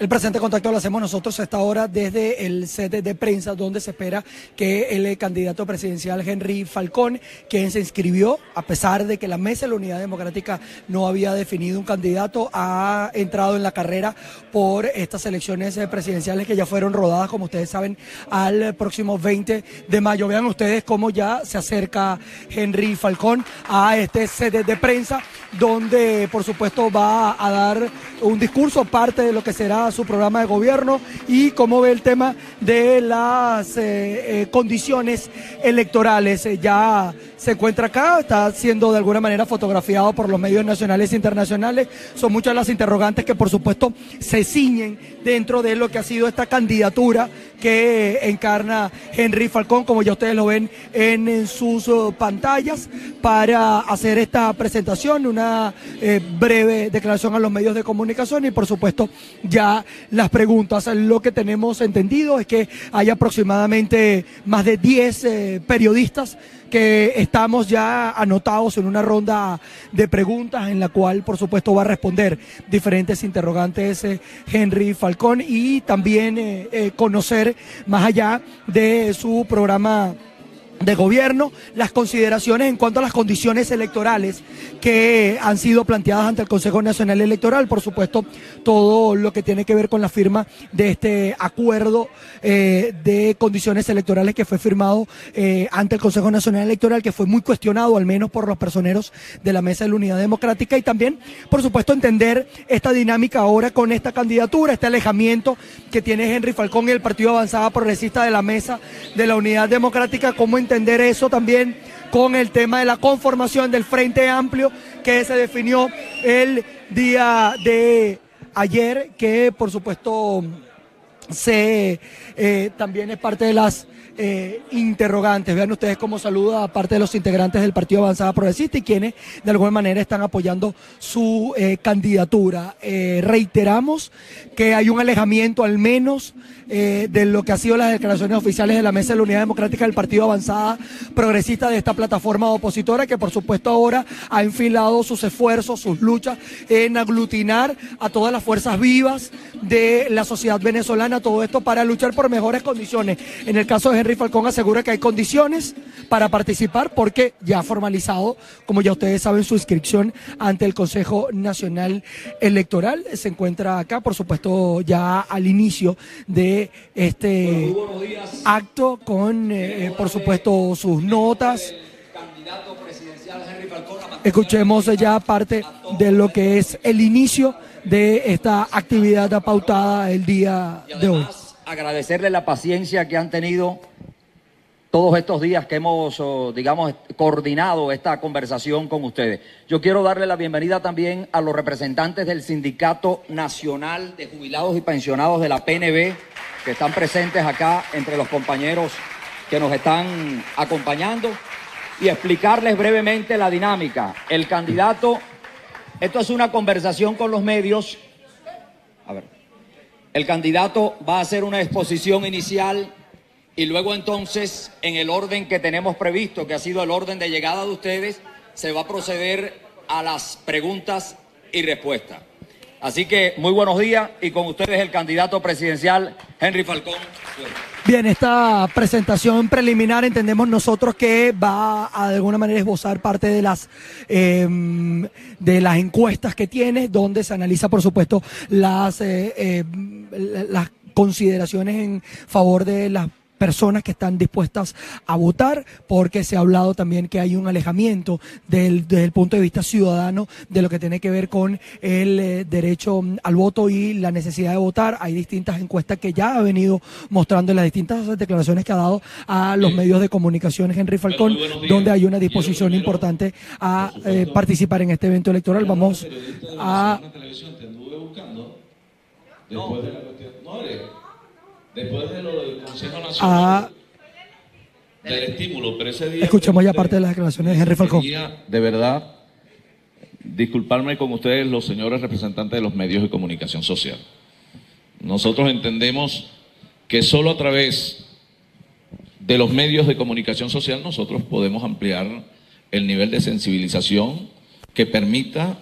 El presente contacto lo hacemos nosotros a esta hora desde el set de prensa, donde se espera que el candidato presidencial Henry Falcón, quien se inscribió, a pesar de que la Mesa de la Unidad Democrática no había definido un candidato, ha entrado en la carrera por estas elecciones presidenciales que ya fueron rodadas, como ustedes saben, al próximo 20 de mayo. Vean ustedes cómo ya se acerca Henry Falcón a este set de prensa, donde por supuesto va a dar un discurso, parte de lo que será su programa de gobierno, y cómo ve el tema de las condiciones electorales. Ya se encuentra acá, está siendo de alguna manera fotografiado por los medios nacionales e internacionales. Son muchas las interrogantes que por supuesto se ciñen dentro de lo que ha sido esta candidatura que encarna Henry Falcón, como ya ustedes lo ven en sus pantallas, para hacer esta presentación, una breve declaración a los medios de comunicación y por supuesto ya las preguntas. Lo que tenemos entendido es que hay aproximadamente más de 10 periodistas que estamos ya anotados en una ronda de preguntas en la cual por supuesto va a responder diferentes interrogantes Henry Falcón, y también conocer más allá de su programa de gobierno, las consideraciones en cuanto a las condiciones electorales que han sido planteadas ante el Consejo Nacional Electoral. Por supuesto, todo lo que tiene que ver con la firma de este acuerdo de condiciones electorales que fue firmado ante el Consejo Nacional Electoral, que fue muy cuestionado, al menos por los personeros de la Mesa de la Unidad Democrática, y también, por supuesto, entender esta dinámica ahora con esta candidatura, este alejamiento que tiene Henry Falcón y el Partido Avanzada Progresista de la Mesa de la Unidad Democrática, cómo entender eso también con el tema de la conformación del Frente Amplio que se definió el día de ayer, que por supuesto también es parte de las interrogantes. Vean ustedes cómo saluda a parte de los integrantes del Partido Avanzada Progresista y quienes de alguna manera están apoyando su candidatura. Reiteramos que hay un alejamiento al menos de lo que ha sido las declaraciones oficiales de la Mesa de la Unidad Democrática del Partido Avanzada Progresista, de esta plataforma opositora que por supuesto ahora ha enfilado sus esfuerzos, sus luchas en aglutinar a todas las fuerzas vivas de la sociedad venezolana, todo esto para luchar por mejores condiciones. En el caso de Henry Falcón asegura que hay condiciones para participar porque ya ha formalizado, como ya ustedes saben, su inscripción ante el Consejo Nacional Electoral. Se encuentra acá, por supuesto, ya al inicio de este acto con, por supuesto, sus notas. Escuchemos ya parte de lo que es el inicio de esta actividad pautada el día de hoy. Agradecerle la paciencia que han tenido todos estos días que hemos, digamos, coordinado esta conversación con ustedes. Yo quiero darle la bienvenida también a los representantes del Sindicato Nacional de Jubilados y Pensionados de la PNB, que están presentes acá entre los compañeros que nos están acompañando, y explicarles brevemente la dinámica. El candidato, esto es una conversación con los medios. A ver, el candidato va a hacer una exposición inicial y luego entonces, en el orden que tenemos previsto, que ha sido el orden de llegada de ustedes, se va a proceder a las preguntas y respuestas. Así que muy buenos días, y con ustedes el candidato presidencial Henry Falcón. Bien, esta presentación preliminar entendemos nosotros que va a de alguna manera esbozar parte de las encuestas que tiene, donde se analiza por supuesto las consideraciones en favor de las personas que están dispuestas a votar, porque se ha hablado también que hay un alejamiento desde el punto de vista ciudadano de lo que tiene que ver con el derecho al voto y la necesidad de votar. Hay distintas encuestas que ya ha venido mostrando en las distintas declaraciones que ha dado a los medios de comunicación Henry Falcón, donde hay una disposición importante a participar en este evento electoral. Vamos a... Después de lo del Consejo Nacional del estímulo, pero ese día... Escuchemos ya parte de las declaraciones de Henry Falcón. De verdad, disculparme con ustedes, los señores representantes de los medios de comunicación social. Nosotros entendemos que solo a través de los medios de comunicación social nosotros podemos ampliar el nivel de sensibilización que permita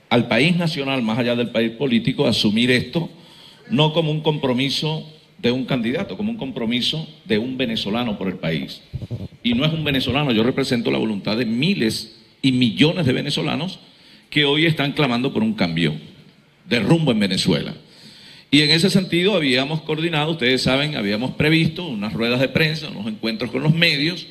al país nacional, más allá del país político, a asumir esto no como un compromiso de un candidato, como un compromiso de un venezolano por el país. Y no es un venezolano, yo represento la voluntad de miles y millones de venezolanos que hoy están clamando por un cambio de rumbo en Venezuela. Y en ese sentido habíamos coordinado, ustedes saben, habíamos previsto unas ruedas de prensa, unos encuentros con los medios.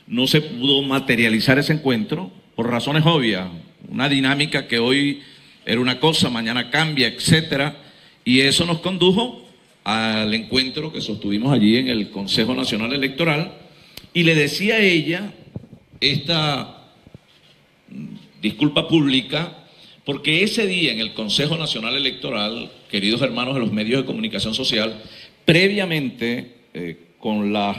No se pudo materializar ese encuentro por razones obvias, una dinámica que hoy era una cosa, mañana cambia, etcétera, y eso nos condujo al encuentro que sostuvimos allí en el Consejo Nacional Electoral, y le decía a ella esta disculpa pública, porque ese día en el Consejo Nacional Electoral, queridos hermanos de los medios de comunicación social, previamente con las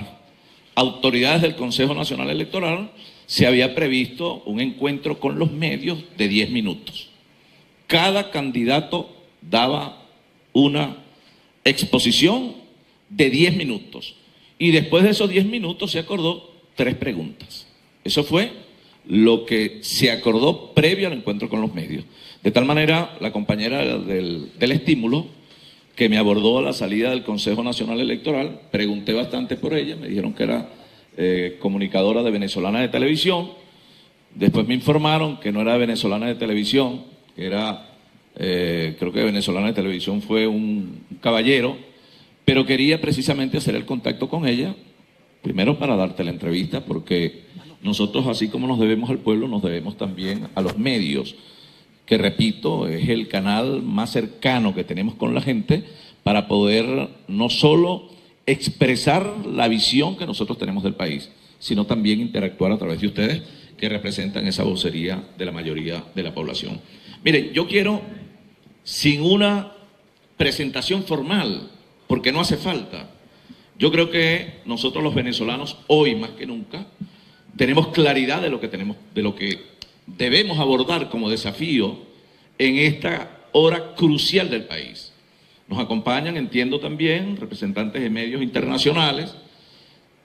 autoridades del Consejo Nacional Electoral, se había previsto un encuentro con los medios de 10 minutos. Cada candidato daba una exposición de 10 minutos. Y después de esos 10 minutos se acordó 3 preguntas. Eso fue lo que se acordó previo al encuentro con los medios. De tal manera, la compañera del estímulo, que me abordó a la salida del Consejo Nacional Electoral, pregunté bastante por ella, me dijeron que era comunicadora de Venezolana de Televisión. Después me informaron que no era venezolana de televisión, que era, creo que Venezolana de Televisión fue un caballero, pero quería precisamente hacer el contacto con ella, primero para darte la entrevista, porque nosotros, así como nos debemos al pueblo, nos debemos también a los medios, que repito, es el canal más cercano que tenemos con la gente para poder no solo expresar la visión que nosotros tenemos del país, sino también interactuar a través de ustedes que representan esa vocería de la mayoría de la población. Miren, yo quiero, sin una presentación formal, porque no hace falta, yo creo que nosotros los venezolanos, hoy más que nunca, tenemos claridad de lo que debemos abordar como desafío en esta hora crucial del país. Nos acompañan, entiendo también, representantes de medios internacionales.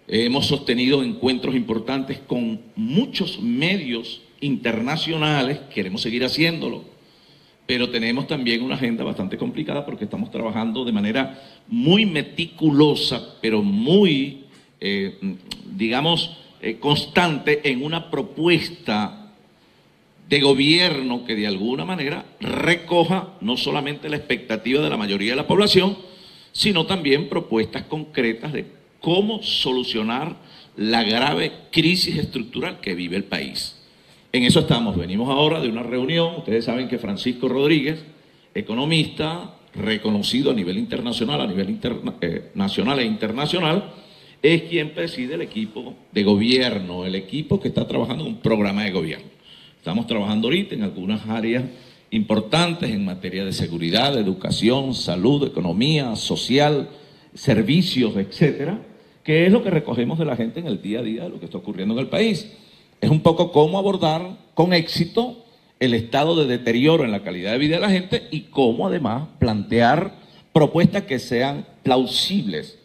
Hemos sostenido encuentros importantes con muchos medios internacionales, queremos seguir haciéndolo, pero tenemos también una agenda bastante complicada porque estamos trabajando de manera muy meticulosa, pero muy, constante en una propuesta de gobierno que de alguna manera recoja no solamente la expectativa de la mayoría de la población, sino también propuestas concretas de cómo solucionar la grave crisis estructural que vive el país. En eso estamos. Venimos ahora de una reunión. Ustedes saben que Francisco Rodríguez, economista reconocido a nivel internacional, nacional e internacional, es quien preside el equipo de gobierno, el equipo que está trabajando en un programa de gobierno. Estamos trabajando ahorita en algunas áreas importantes en materia de seguridad, de educación, salud, economía, social, servicios, etcétera, que es lo que recogemos de la gente en el día a día de lo que está ocurriendo en el país. Es un poco cómo abordar con éxito el estado de deterioro en la calidad de vida de la gente y cómo además plantear propuestas que sean plausibles,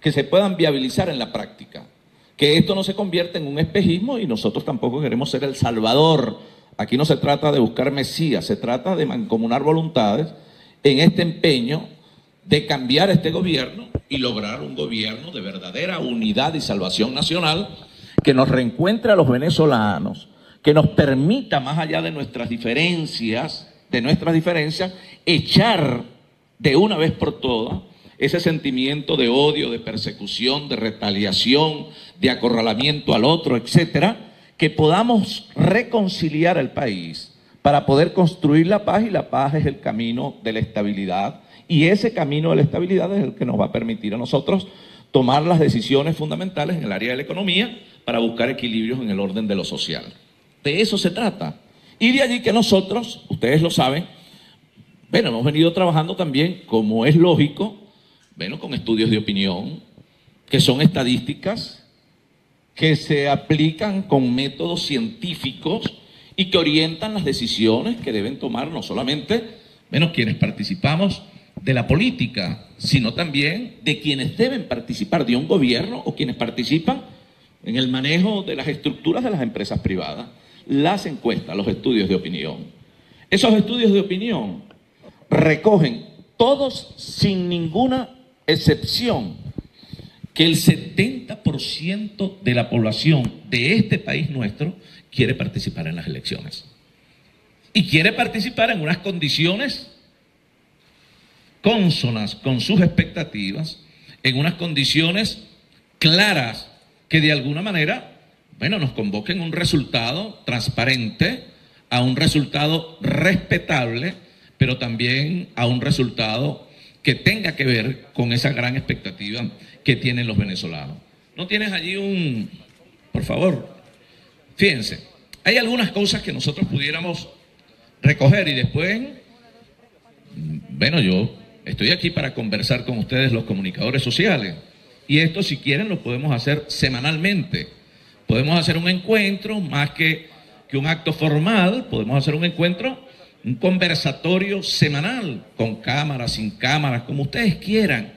que se puedan viabilizar en la práctica. Que esto no se convierta en un espejismo y nosotros tampoco queremos ser el salvador. Aquí no se trata de buscar mesías, se trata de mancomunar voluntades en este empeño de cambiar este gobierno y lograr un gobierno de verdadera unidad y salvación nacional que nos reencuentre a los venezolanos, que nos permita, más allá de nuestras diferencias, echar de una vez por todas ese sentimiento de odio, de persecución, de retaliación, de acorralamiento al otro, etcétera, que podamos reconciliar el país para poder construir la paz, y la paz es el camino de la estabilidad, y ese camino de la estabilidad es el que nos va a permitir a nosotros tomar las decisiones fundamentales en el área de la economía para buscar equilibrios en el orden de lo social. De eso se trata. Y de allí que nosotros, ustedes lo saben, bueno, hemos venido trabajando también, como es lógico, bueno, con estudios de opinión, que son estadísticas, que se aplican con métodos científicos y que orientan las decisiones que deben tomar no solamente, bueno, quienes participamos de la política, sino también de quienes deben participar de un gobierno o quienes participan en el manejo de las estructuras de las empresas privadas, las encuestas, los estudios de opinión. Esos estudios de opinión recogen todos, sin ninguna excepción, que el 70% de la población de este país nuestro quiere participar en las elecciones. Y quiere participar en unas condiciones cónsonas con sus expectativas, en unas condiciones claras que de alguna manera, bueno, nos convoquen a un resultado transparente, a un resultado respetable, pero también a un resultado que tenga que ver con esa gran expectativa que tienen los venezolanos. ¿No tienes allí por favor? Fíjense, hay algunas cosas que nosotros pudiéramos recoger y después, bueno, yo estoy aquí para conversar con ustedes, los comunicadores sociales, y esto, si quieren, lo podemos hacer semanalmente. Podemos hacer un encuentro, más que un acto formal, podemos hacer un encuentro, un conversatorio semanal, con cámaras, sin cámaras, como ustedes quieran,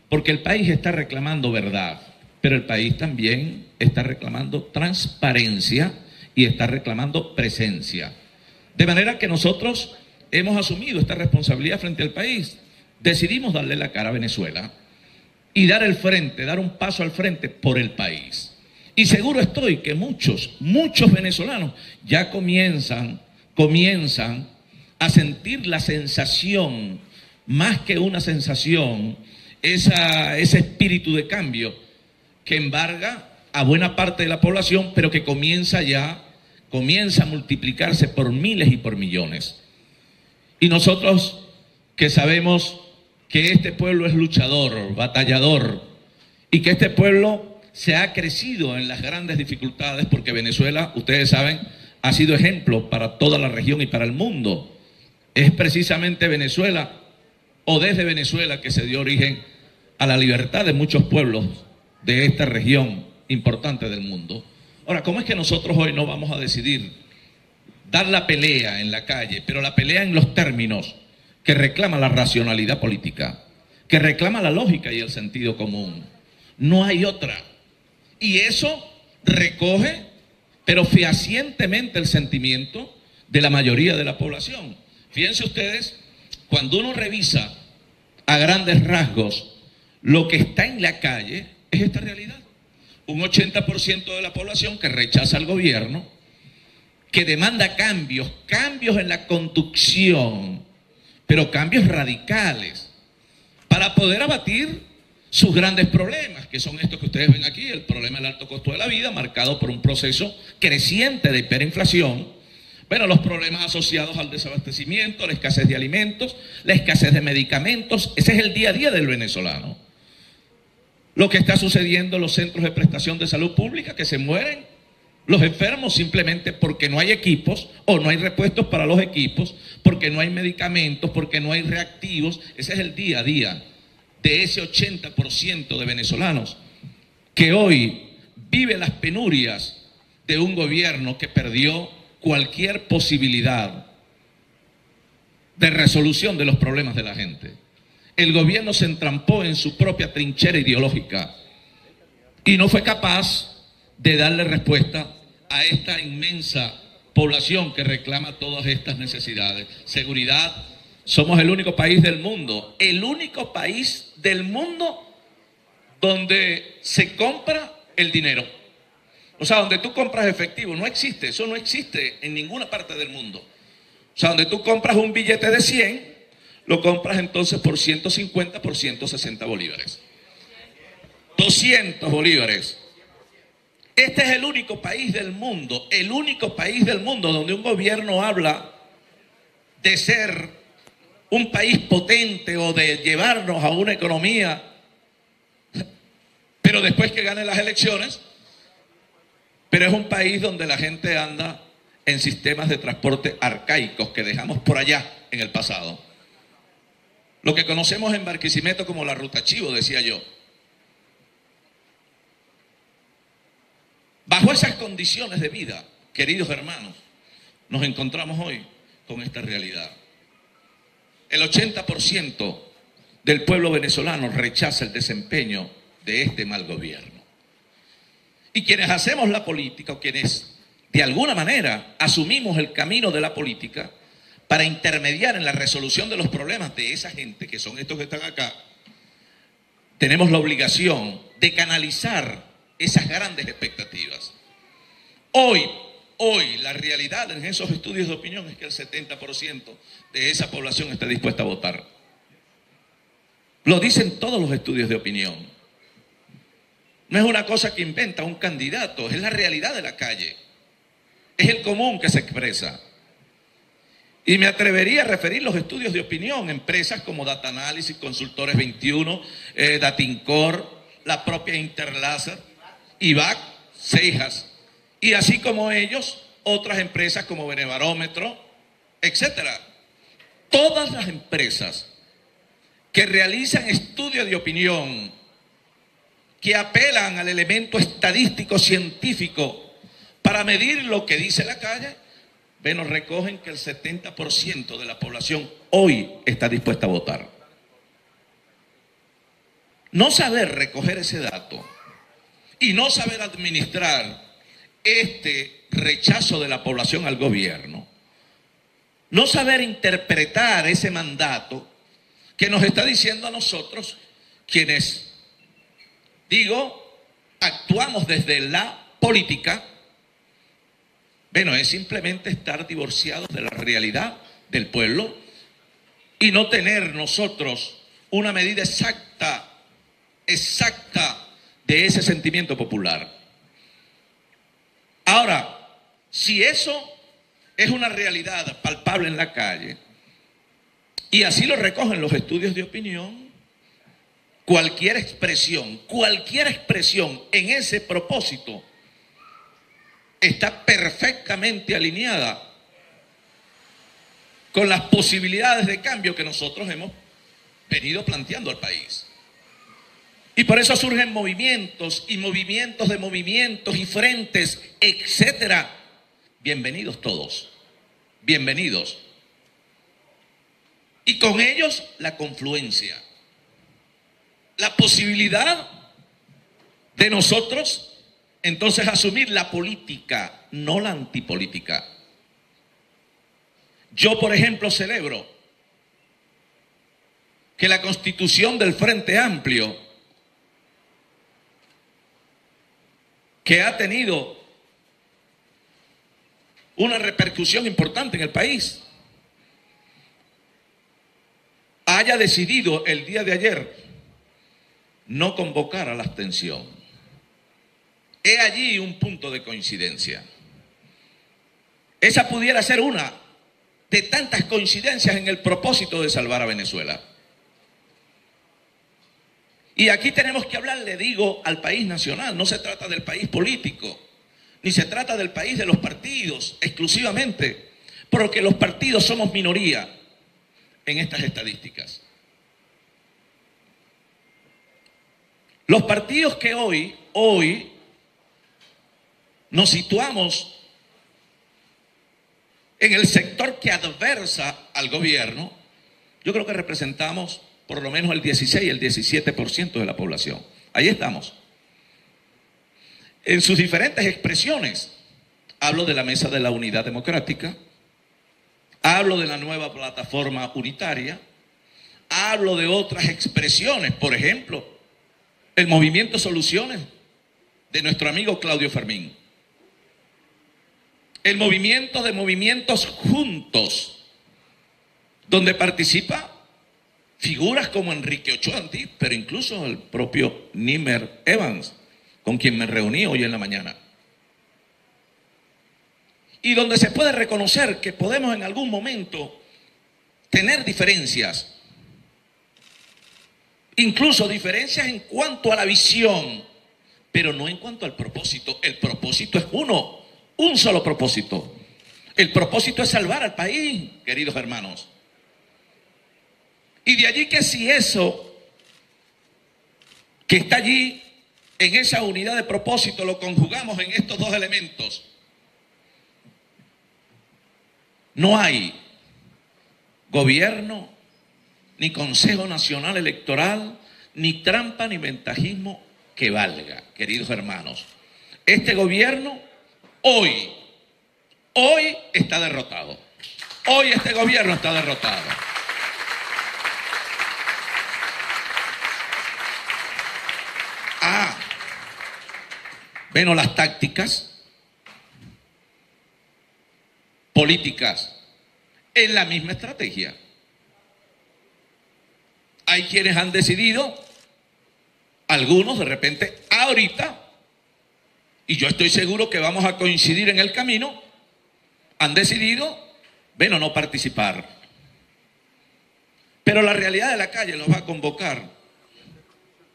porque el país está reclamando verdad, pero el país también está reclamando transparencia y está reclamando presencia. De manera que nosotros hemos asumido esta responsabilidad frente al país. Decidimos darle la cara a Venezuela y dar un paso al frente por el país. Y seguro estoy que muchos venezolanos ya comienzan a sentir la sensación, más que una sensación, ese espíritu de cambio que embarga a buena parte de la población, pero que comienza a multiplicarse por miles y por millones. Y nosotros, que sabemos que este pueblo es luchador, batallador, y que este pueblo se ha crecido en las grandes dificultades, porque Venezuela, ustedes saben, ha sido ejemplo para toda la región y para el mundo. Es precisamente Venezuela, o desde Venezuela, que se dio origen a la libertad de muchos pueblos de esta región importante del mundo. Ahora, ¿cómo es que nosotros hoy no vamos a decidir dar la pelea en la calle, pero la pelea en los términos que reclama la racionalidad política, que reclama la lógica y el sentido común? No hay otra. Y eso recoge, pero fehacientemente, el sentimiento de la mayoría de la población. Fíjense ustedes, cuando uno revisa a grandes rasgos lo que está en la calle, es esta realidad. Un 80% de la población que rechaza al gobierno, que demanda cambios en la conducción, pero cambios radicales, para poder abatir sus grandes problemas, que son estos que ustedes ven aquí: el problema del alto costo de la vida, marcado por un proceso creciente de hiperinflación, bueno, los problemas asociados al desabastecimiento, la escasez de alimentos, la escasez de medicamentos. Ese es el día a día del venezolano. Lo que está sucediendo en los centros de prestación de salud pública, que se mueren los enfermos simplemente porque no hay equipos o no hay repuestos para los equipos, porque no hay medicamentos, porque no hay reactivos. Ese es el día a día de ese 80% de venezolanos que hoy vive las penurias de un gobierno que perdió cualquier posibilidad de resolución de los problemas de la gente. El gobierno se entrampó en su propia trinchera ideológica y no fue capaz de darle respuesta a esta inmensa población que reclama todas estas necesidades. Seguridad. Somos el único país del mundo donde se compra el dinero. O sea, donde tú compras efectivo. No existe, eso no existe en ninguna parte del mundo. O sea, donde tú compras un billete de 100, lo compras entonces por 150, por 160 bolívares. 200 bolívares. Este es el único país del mundo donde un gobierno habla de ser un país potente o de llevarnos a una economía, pero después que gane las elecciones, pero es un país donde la gente anda en sistemas de transporte arcaicos que dejamos por allá en el pasado. Lo que conocemos en Barquisimeto como la Ruta Chivo, decía yo. Bajo esas condiciones de vida, queridos hermanos, nos encontramos hoy con esta realidad. El 80% del pueblo venezolano rechaza el desempeño de este mal gobierno. Y quienes hacemos la política, o quienes de alguna manera asumimos el camino de la política, para intermediar en la resolución de los problemas de esa gente, que son estos que están acá, tenemos la obligación de canalizar esas grandes expectativas. Hoy, la realidad en esos estudios de opinión es que el 70% de esa población está dispuesta a votar. Lo dicen todos los estudios de opinión. No es una cosa que inventa un candidato, es la realidad de la calle. Es el común que se expresa. Y me atrevería a referir los estudios de opinión, empresas como Data Analysis, Consultores 21, Datincor, la propia Interláser, IVAC, Seijas, y así como ellos, otras empresas como Benebarómetro, etcétera. Todas las empresas que realizan estudios de opinión, que apelan al elemento estadístico científico para medir lo que dice la calle, nos recogen que el 70% de la población hoy está dispuesta a votar. No saber recoger ese dato y no saber administrar este rechazo de la población al gobierno, no saber interpretar ese mandato que nos está diciendo a nosotros, quienes, actuamos desde la política, es simplemente estar divorciados de la realidad del pueblo y no tener nosotros una medida exacta de ese sentimiento popular. Ahora, si eso es una realidad palpable en la calle, y así lo recogen los estudios de opinión, cualquier expresión en ese propósito está perfectamente alineada con las posibilidades de cambio que nosotros hemos venido planteando al país. Y por eso surgen movimientos y movimientos de movimientos y frentes, etcétera. Bienvenidos todos, bienvenidos. Y con ellos la confluencia, la posibilidad de nosotros entonces asumir la política, no la antipolítica. Yo, por ejemplo, celebro que la constitución del Frente Amplio, que ha tenido una repercusión importante en el país, haya decidido el día de ayer no convocar a la abstención. He allí un punto de coincidencia. Esa pudiera ser una de tantas coincidencias en el propósito de salvar a Venezuela. Y aquí tenemos que hablar, le digo, al país nacional. No se trata del país político, ni se trata del país de los partidos exclusivamente, porque los partidos somos minoría en estas estadísticas. Los partidos que hoy nos situamos en el sector que adversa al gobierno, yo creo que representamos por lo menos el 16 y el 17% de la población. Ahí estamos. En sus diferentes expresiones, hablo de la Mesa de la Unidad Democrática, hablo de la nueva plataforma unitaria, hablo de otras expresiones, por ejemplo, el Movimiento Soluciones de nuestro amigo Claudio Fermín, el movimiento de Movimientos Juntos, donde participa figuras como Enrique Ochoa Antí, pero incluso el propio Nimer Evans, con quien me reuní hoy en la mañana. Y donde se puede reconocer que podemos en algún momento tener diferencias, incluso diferencias en cuanto a la visión, pero no en cuanto al propósito. El propósito es uno, un solo propósito. El propósito es salvar al país, queridos hermanos. Y de allí que si eso que está allí en esa unidad de propósito lo conjugamos en estos dos elementos, no hay gobierno, ni Consejo Nacional Electoral, ni trampa ni ventajismo que valga, queridos hermanos. Este gobierno hoy está derrotado. Hoy este gobierno está derrotado. Bueno, las tácticas políticas es la misma estrategia. Hay quienes han decidido, algunos de repente ahorita, y yo estoy seguro que vamos a coincidir en el camino, han decidido, bueno, no participar. Pero la realidad de la calle los va a convocar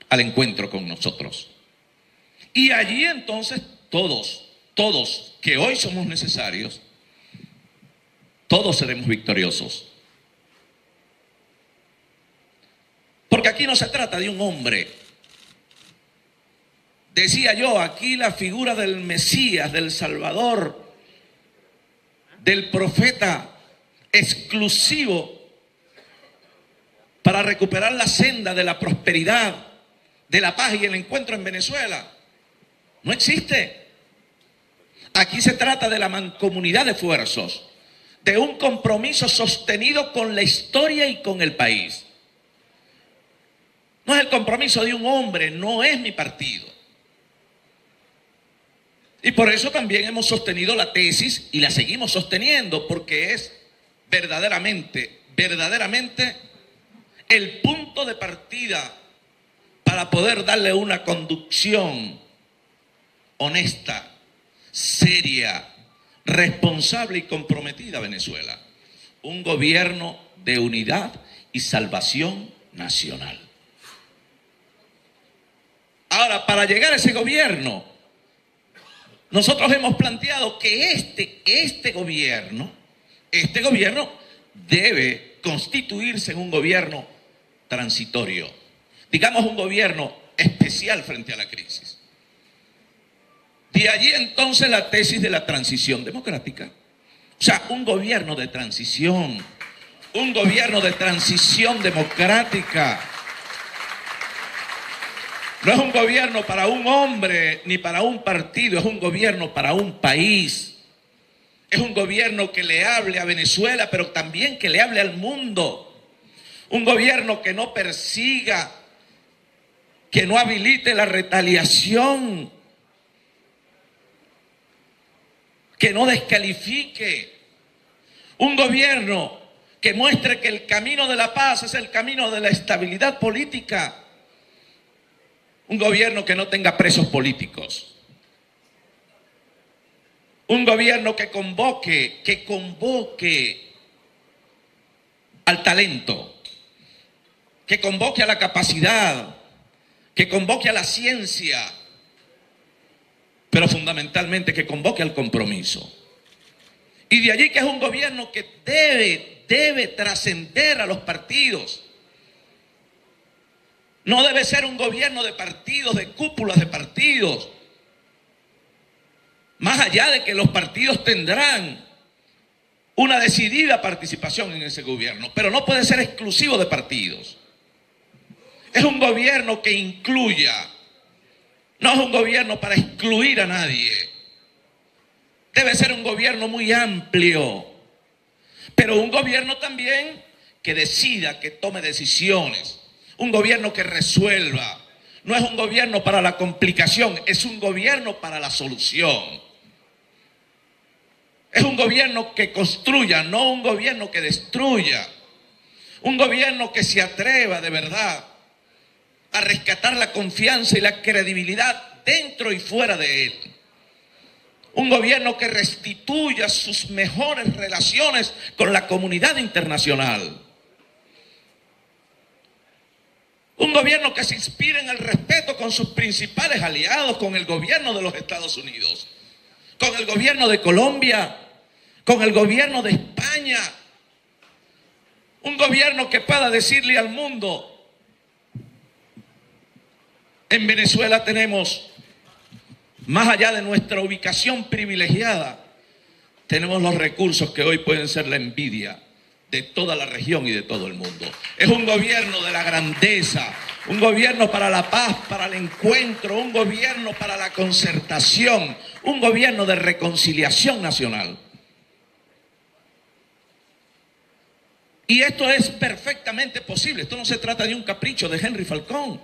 al encuentro con nosotros. Y allí entonces todos que hoy somos necesarios, todos seremos victoriosos. Porque aquí no se trata de un hombre. Decía yo, aquí la figura del Mesías, del Salvador, del profeta exclusivo para recuperar la senda de la prosperidad, de la paz y el encuentro en Venezuela, no existe. Aquí se trata de la mancomunidad de esfuerzos, de un compromiso sostenido con la historia y con el país. No es el compromiso de un hombre, no es mi partido. Y por eso también hemos sostenido la tesis y la seguimos sosteniendo, porque es verdaderamente el punto de partida para poder darle una conducción honesta, seria, responsable y comprometida a Venezuela. Un gobierno de unidad y salvación nacional. Ahora, para llegar a ese gobierno, nosotros hemos planteado que este gobierno debe constituirse en un gobierno transitorio, digamos un gobierno especial frente a la crisis. De allí entonces la tesis de la transición democrática. O sea, un gobierno de transición democrática. No es un gobierno para un hombre ni para un partido, es un gobierno para un país. Es un gobierno que le hable a Venezuela, pero también que le hable al mundo. Un gobierno que no persiga, que no habilite la retaliación, que no descalifique. Un gobierno que muestre que el camino de la paz es el camino de la estabilidad política. Un gobierno que no tenga presos políticos. Un gobierno que convoque al talento, que convoque a la capacidad, que convoque a la ciencia, pero fundamentalmente que convoque al compromiso. Y de allí que es un gobierno que debe trascender a los partidos. No debe ser un gobierno de partidos, de cúpulas de partidos. Más allá de que los partidos tendrán una decidida participación en ese gobierno, pero no puede ser exclusivo de partidos. Es un gobierno que incluya, no es un gobierno para excluir a nadie. Debe ser un gobierno muy amplio, pero un gobierno también que decida, que tome decisiones. Un gobierno que resuelva. No es un gobierno para la complicación, es un gobierno para la solución. Es un gobierno que construya, no un gobierno que destruya. Un gobierno que se atreva de verdad a rescatar la confianza y la credibilidad dentro y fuera de él. Un gobierno que restituya sus mejores relaciones con la comunidad internacional. Un gobierno que se inspire en el respeto con sus principales aliados, con el gobierno de los Estados Unidos, con el gobierno de Colombia, con el gobierno de España. Un gobierno que pueda decirle al mundo: en Venezuela tenemos, más allá de nuestra ubicación privilegiada, tenemos los recursos que hoy pueden ser la envidia de toda la región y de todo el mundo. Es un gobierno de la grandeza, un gobierno para la paz, para el encuentro, un gobierno para la concertación, un gobierno de reconciliación nacional. Y esto es perfectamente posible. Esto no se trata de un capricho de Henry Falcón,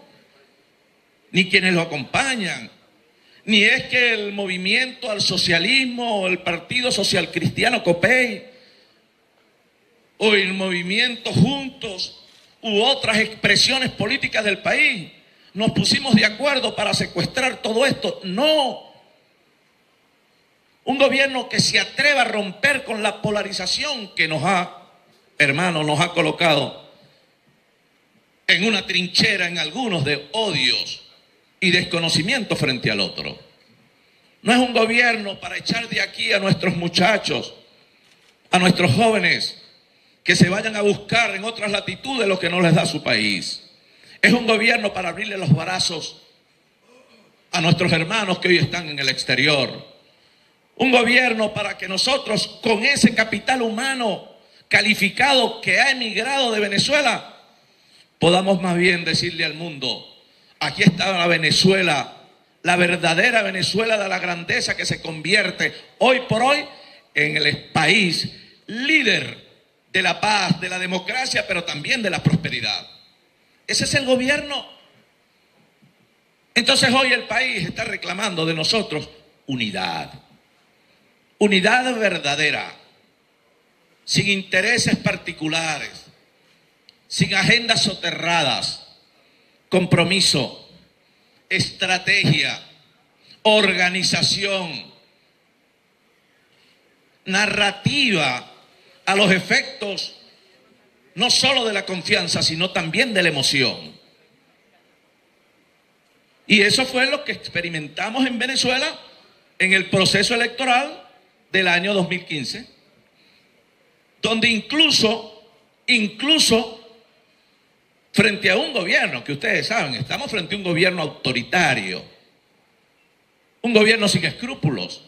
ni quienes lo acompañan, ni es que el movimiento al socialismo o el Partido Social Cristiano COPEI o el movimiento Juntos u otras expresiones políticas del país nos pusimos de acuerdo para secuestrar todo esto. No. Un gobierno que se atreva a romper con la polarización que nos ha colocado en una trinchera en algunos de odios y desconocimiento frente al otro. No es un gobierno para echar de aquí a nuestros muchachos, a nuestros jóvenes, que se vayan a buscar en otras latitudes lo que no les da su país. Es un gobierno para abrirle los brazos a nuestros hermanos que hoy están en el exterior. Un gobierno para que nosotros, con ese capital humano calificado que ha emigrado de Venezuela, podamos más bien decirle al mundo: aquí está la Venezuela, la verdadera Venezuela de la grandeza, que se convierte hoy por hoy en el país líder de la paz, de la democracia, pero también de la prosperidad. Ese es el gobierno. Entonces hoy el país está reclamando de nosotros unidad. Unidad verdadera, sin intereses particulares, sin agendas soterradas, compromiso, estrategia, organización, narrativa a los efectos no solo de la confianza, sino también de la emoción. Y eso fue lo que experimentamos en Venezuela en el proceso electoral del año 2015, donde incluso frente a un gobierno, que ustedes saben, estamos frente a un gobierno autoritario, un gobierno sin escrúpulos,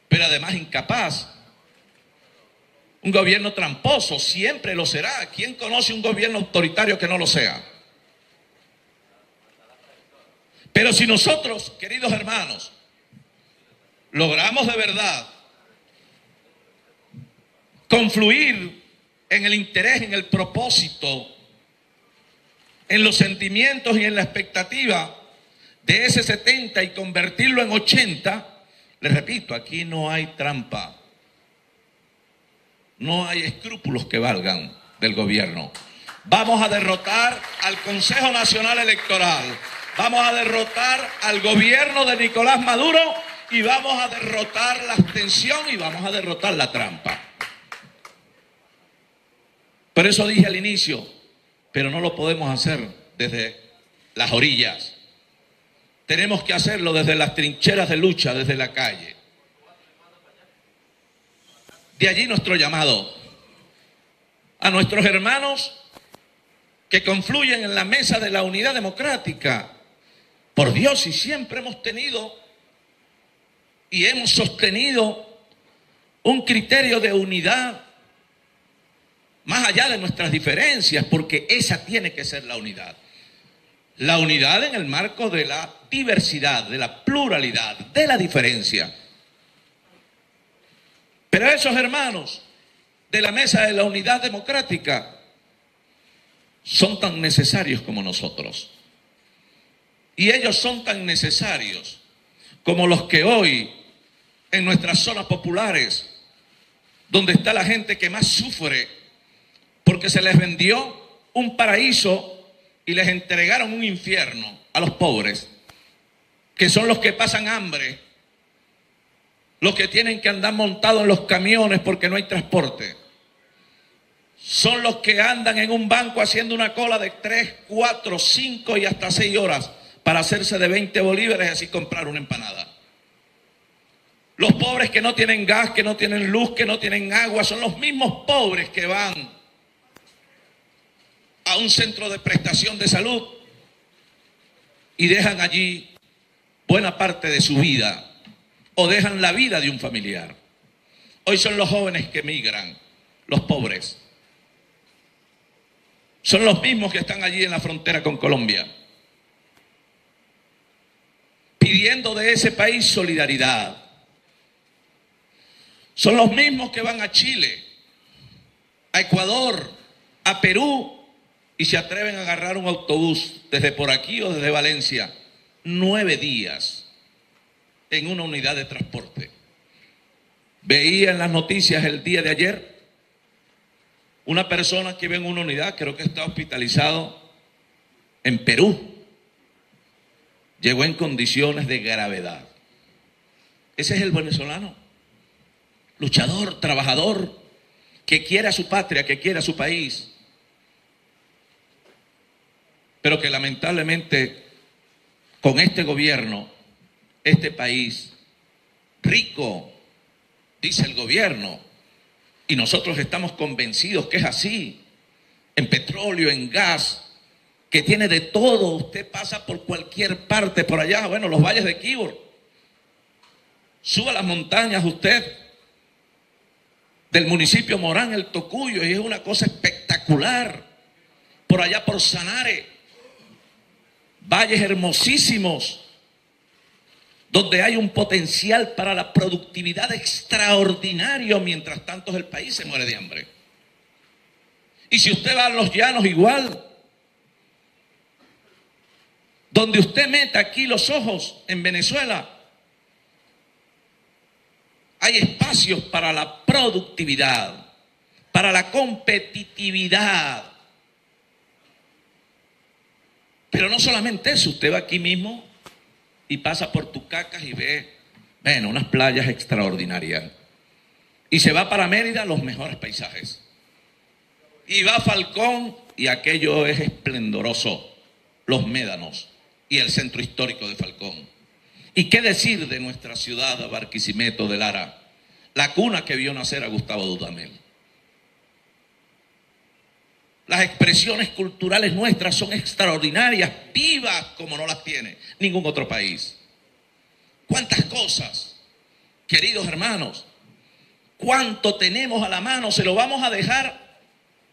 pero además incapaz, un gobierno tramposo, siempre lo será. ¿Quién conoce un gobierno autoritario que no lo sea? Pero si nosotros, queridos hermanos, logramos de verdad confluir en el interés, en el propósito, en los sentimientos y en la expectativa de ese 70 y convertirlo en 80, les repito, aquí no hay trampa, no hay escrúpulos que valgan del gobierno. Vamos a derrotar al Consejo Nacional Electoral, vamos a derrotar al gobierno de Nicolás Maduro y vamos a derrotar la abstención y vamos a derrotar la trampa. Por eso dije al inicio, pero no lo podemos hacer desde las orillas. Tenemos que hacerlo desde las trincheras de lucha, desde la calle. De allí nuestro llamado a nuestros hermanos que confluyen en la mesa de la unidad democrática. Por Dios, y siempre hemos tenido y hemos sostenido un criterio de unidad más allá de nuestras diferencias, porque esa tiene que ser la unidad. La unidad en el marco de la diversidad, de la pluralidad, de la diferencia. Pero esos hermanos de la mesa de la unidad democrática son tan necesarios como nosotros. Y ellos son tan necesarios como los que hoy en nuestras zonas populares, donde está la gente que más sufre porque se les vendió un paraíso y les entregaron un infierno a los pobres, que son los que pasan hambre, los que tienen que andar montados en los camiones porque no hay transporte, son los que andan en un banco haciendo una cola de 3, 4, 5 y hasta 6 horas para hacerse de 20 bolívares y así comprar una empanada. Los pobres que no tienen gas, que no tienen luz, que no tienen agua, son los mismos pobres que van a un centro de prestación de salud y dejan allí buena parte de su vida o dejan la vida de un familiar. Hoy son los jóvenes que migran, los pobres. Son los mismos que están allí en la frontera con Colombia, pidiendo de ese país solidaridad. Son los mismos que van a Chile a Ecuador, a Perú, y se atreven a agarrar un autobús desde por aquí o desde Valencia, 9 días en una unidad de transporte. Veía en las noticias el día de ayer una persona que iba en una unidad, creo que está hospitalizado en Perú, llegó en condiciones de gravedad. Ese es el venezolano, luchador, trabajador, que quiere a su patria, que quiere a su país, pero que lamentablemente con este gobierno, este país rico, dice el gobierno, y nosotros estamos convencidos que es así, en petróleo, en gas, que tiene de todo. Usted pasa por cualquier parte, por allá, bueno, los valles de Quibor, suba las montañas usted, del municipio Morán, el Tocuyo, y es una cosa espectacular. Por allá por Sanare, valles hermosísimos, donde hay un potencial para la productividad extraordinario, mientras tanto el país se muere de hambre. Y si usted va a los llanos, igual. Donde usted meta aquí los ojos, en Venezuela, hay espacios para la productividad, para la competitividad. Pero no solamente eso, usted va aquí mismo y pasa por Tucacas y ve, bueno, unas playas extraordinarias. Y se va para Mérida, los mejores paisajes. Y va a Falcón y aquello es esplendoroso, los médanos y el centro histórico de Falcón. ¿Y qué decir de nuestra ciudad, Barquisimeto de Lara, la cuna que vio nacer a Gustavo Dudamel? Las expresiones culturales nuestras son extraordinarias, vivas como no las tiene ningún otro país. ¿Cuántas cosas, queridos hermanos? ¿Cuánto tenemos a la mano? ¿Se lo vamos a dejar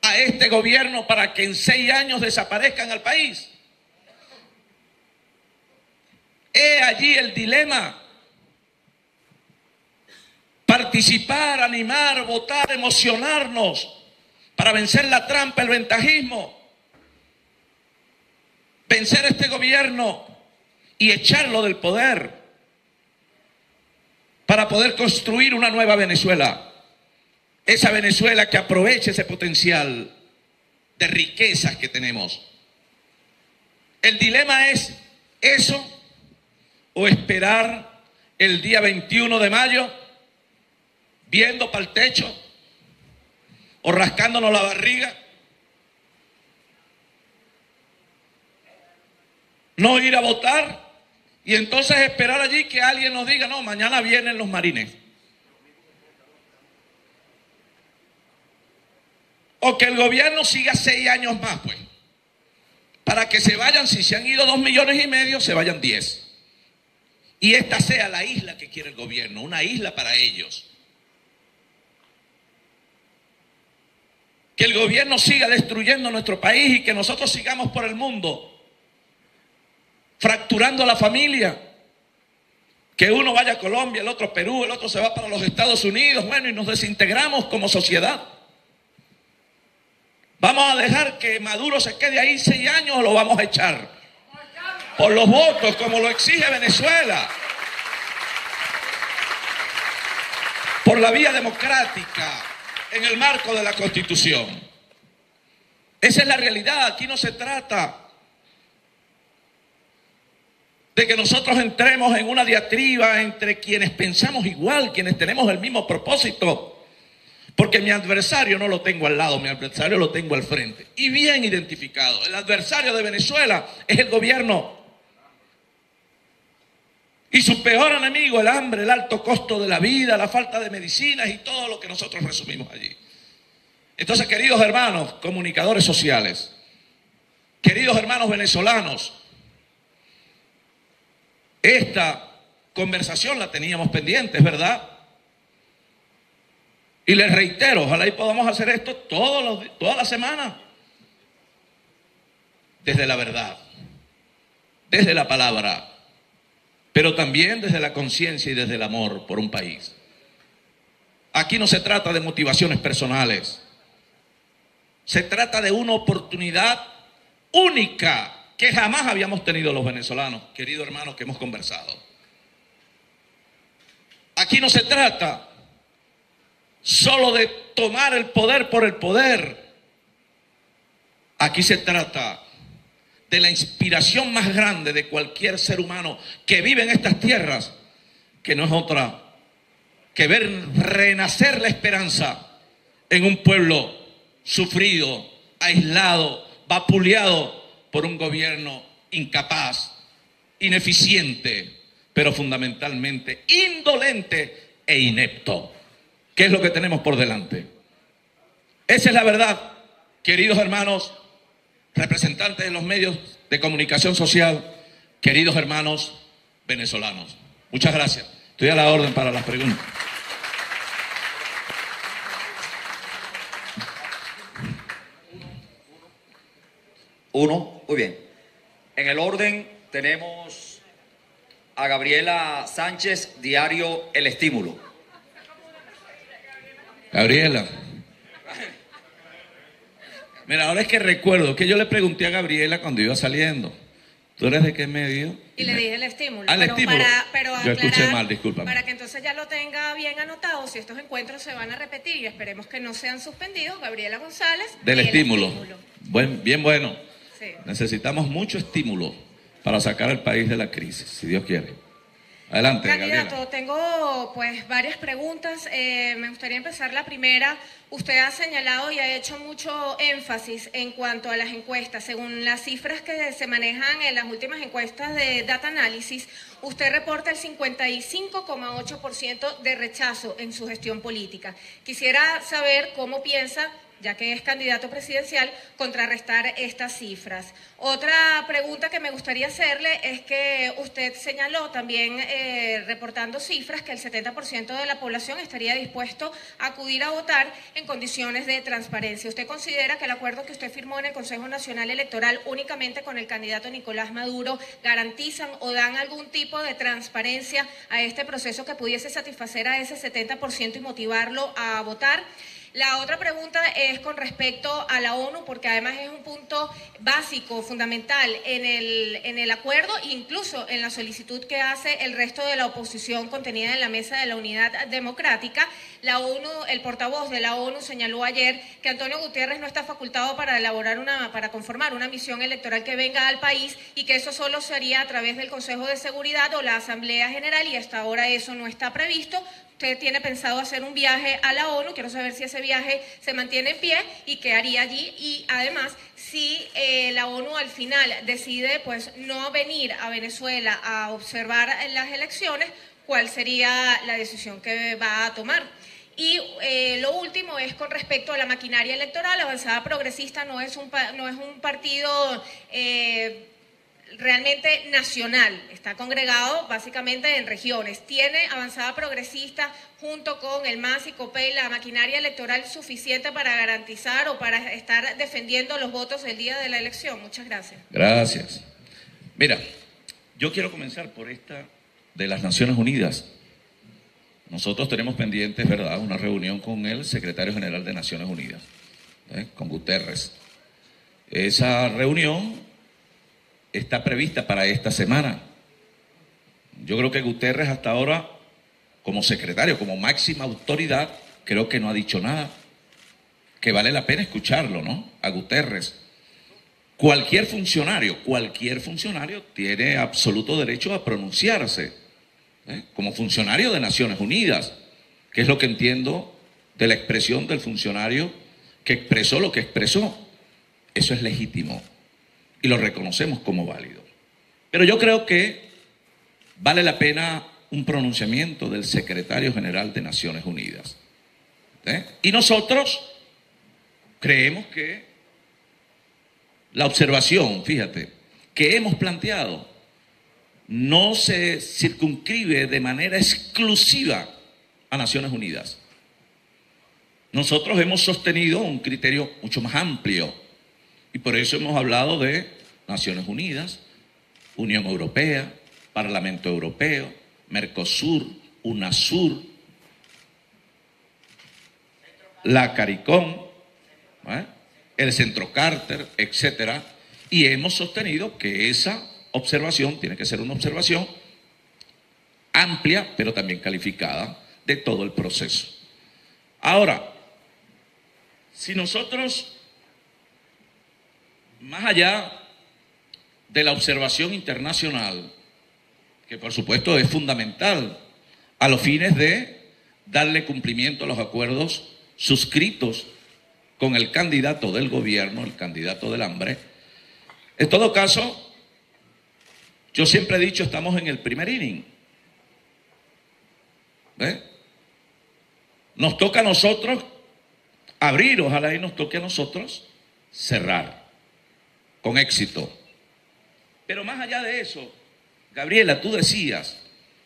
a este gobierno para que en 6 años desaparezcan al país? He allí el dilema. Participar, animar, votar, emocionarnos para vencer la trampa, el ventajismo, vencer a este gobierno y echarlo del poder para poder construir una nueva Venezuela. Esa Venezuela que aproveche ese potencial de riquezas que tenemos. El dilema es eso o esperar el día 21 de mayo viendo para el techo o rascándonos la barriga, no ir a votar y entonces esperar allí que alguien nos diga, no, mañana vienen los marines. O que el gobierno siga 6 años más, pues, para que se vayan, si se han ido 2,5 millones, se vayan 10. Y esta sea la isla que quiere el gobierno, una isla para ellos. Que el gobierno siga destruyendo nuestro país y que nosotros sigamos por el mundo fracturando a la familia. Que uno vaya a Colombia, el otro a Perú, el otro se va para los Estados Unidos, bueno, y nos desintegramos como sociedad. ¿Vamos a dejar que Maduro se quede ahí 6 años o lo vamos a echar? Por los votos, como lo exige Venezuela. Por la vía democrática, en el marco de la Constitución. Esa es la realidad. Aquí no se trata de que nosotros entremos en una diatriba entre quienes pensamos igual, quienes tenemos el mismo propósito. Porque mi adversario no lo tengo al lado, mi adversario lo tengo al frente. Y bien identificado. El adversario de Venezuela es el gobierno. Y su peor enemigo, el hambre, el alto costo de la vida, la falta de medicinas y todo lo que nosotros resumimos allí. Entonces, queridos hermanos, comunicadores sociales, queridos hermanos venezolanos, esta conversación la teníamos pendiente, ¿verdad? Y les reitero, ojalá y podamos hacer esto toda la semana. Desde la verdad, desde la palabra, pero también desde la conciencia y desde el amor por un país. Aquí no se trata de motivaciones personales. Se trata de una oportunidad única que jamás habíamos tenido los venezolanos, queridos hermanos, que hemos conversado. Aquí no se trata solo de tomar el poder por el poder. Aquí se trata de la inspiración más grande de cualquier ser humano que vive en estas tierras, que no es otra que ver renacer la esperanza en un pueblo sufrido, aislado, vapuleado por un gobierno incapaz, ineficiente, pero fundamentalmente indolente e inepto. ¿Qué es lo que tenemos por delante? Esa es la verdad, queridos hermanos, representantes de los medios de comunicación social, queridos hermanos venezolanos. Muchas gracias. Estoy a la orden para las preguntas. Uno, muy bien. En el orden tenemos a Gabriela Sánchez, diario El Estímulo. Gabriela. Mira, ahora es que recuerdo que yo le pregunté a Gabriela cuando iba saliendo, ¿tú eres de qué medio? Y le dije El Estímulo. Ah, El Estímulo. Pero yo escuché aclarar, mal, discúlpame. Para que entonces ya lo tenga bien anotado, si estos encuentros se van a repetir y esperemos que no sean suspendidos, Gabriela González. Del Estímulo. Bien bueno. Sí. Necesitamos mucho estímulo para sacar al país de la crisis, si Dios quiere. Adelante, Candidato, Gabriela. tengo pues varias preguntas. Me gustaría empezar la primera. Usted ha señalado y ha hecho mucho énfasis en cuanto a las encuestas. Según las cifras que se manejan en las últimas encuestas de Data Analysis, usted reporta el 55,8% de rechazo en su gestión política. Quisiera saber cómo piensa, ya que es candidato presidencial, contrarrestar estas cifras. Otra pregunta que me gustaría hacerle es que usted señaló también, reportando cifras, que el 70% de la población estaría dispuesto a acudir a votar en condiciones de transparencia. ¿Usted considera que el acuerdo que usted firmó en el Consejo Nacional Electoral únicamente con el candidato Nicolás Maduro garantizan o dan algún tipo de transparencia a este proceso que pudiese satisfacer a ese 70% y motivarlo a votar? La otra pregunta es con respecto a la ONU, porque además es un punto básico, fundamental en el acuerdo, incluso en la solicitud que hace el resto de la oposición contenida en la Mesa de la Unidad Democrática. La ONU, el portavoz de la ONU señaló ayer que Antonio Guterres no está facultado para para conformar una misión electoral que venga al país y que eso solo sería a través del Consejo de Seguridad o la Asamblea General, y hasta ahora eso no está previsto. Usted tiene pensado hacer un viaje a la ONU, quiero saber si ese viaje se mantiene en pie y qué haría allí, y además si la ONU al final decide pues no venir a Venezuela a observar las elecciones, ¿cuál sería la decisión que va a tomar? Y lo último es con respecto a la maquinaria electoral. Avanzada Progresista no es un partido realmente nacional, está congregado básicamente en regiones. ¿Tiene Avanzada Progresista junto con el MAS y COPEI la maquinaria electoral suficiente para garantizar o para estar defendiendo los votos el día de la elección? Muchas gracias. Gracias. Mira, yo quiero comenzar por esta de las Naciones Unidas. Nosotros tenemos pendientes, ¿verdad?, una reunión con el secretario general de Naciones Unidas, con Guterres. Esa reunión está prevista para esta semana. Yo creo que Guterres hasta ahora, como secretario, como máxima autoridad, creo que no ha dicho nada. Que vale la pena escucharlo, ¿no? A Guterres. Cualquier funcionario tiene absoluto derecho a pronunciarse, como funcionario de Naciones Unidas, que es lo que entiendo de la expresión del funcionario que expresó lo que expresó. Eso es legítimo y lo reconocemos como válido. Pero yo creo que vale la pena un pronunciamiento del secretario general de Naciones Unidas. Y nosotros creemos que la observación, fíjate, que hemos planteado no se circunscribe de manera exclusiva a Naciones Unidas. Nosotros hemos sostenido un criterio mucho más amplio y por eso hemos hablado de Naciones Unidas, Unión Europea, Parlamento Europeo, Mercosur, UNASUR, la CARICOM, el Centro Carter, etcétera, y hemos sostenido que esa observación tiene que ser una observación amplia, pero también calificada de todo el proceso. Ahora, si nosotros, más allá de la observación internacional, que por supuesto es fundamental a los fines de darle cumplimiento a los acuerdos suscritos con el candidato del gobierno, el candidato del hambre, en todo caso, yo siempre he dicho, estamos en el primer inning. ¿Ve? Nos toca a nosotros abrir, ojalá y nos toque a nosotros cerrar con éxito. Pero más allá de eso, Gabriela, tú decías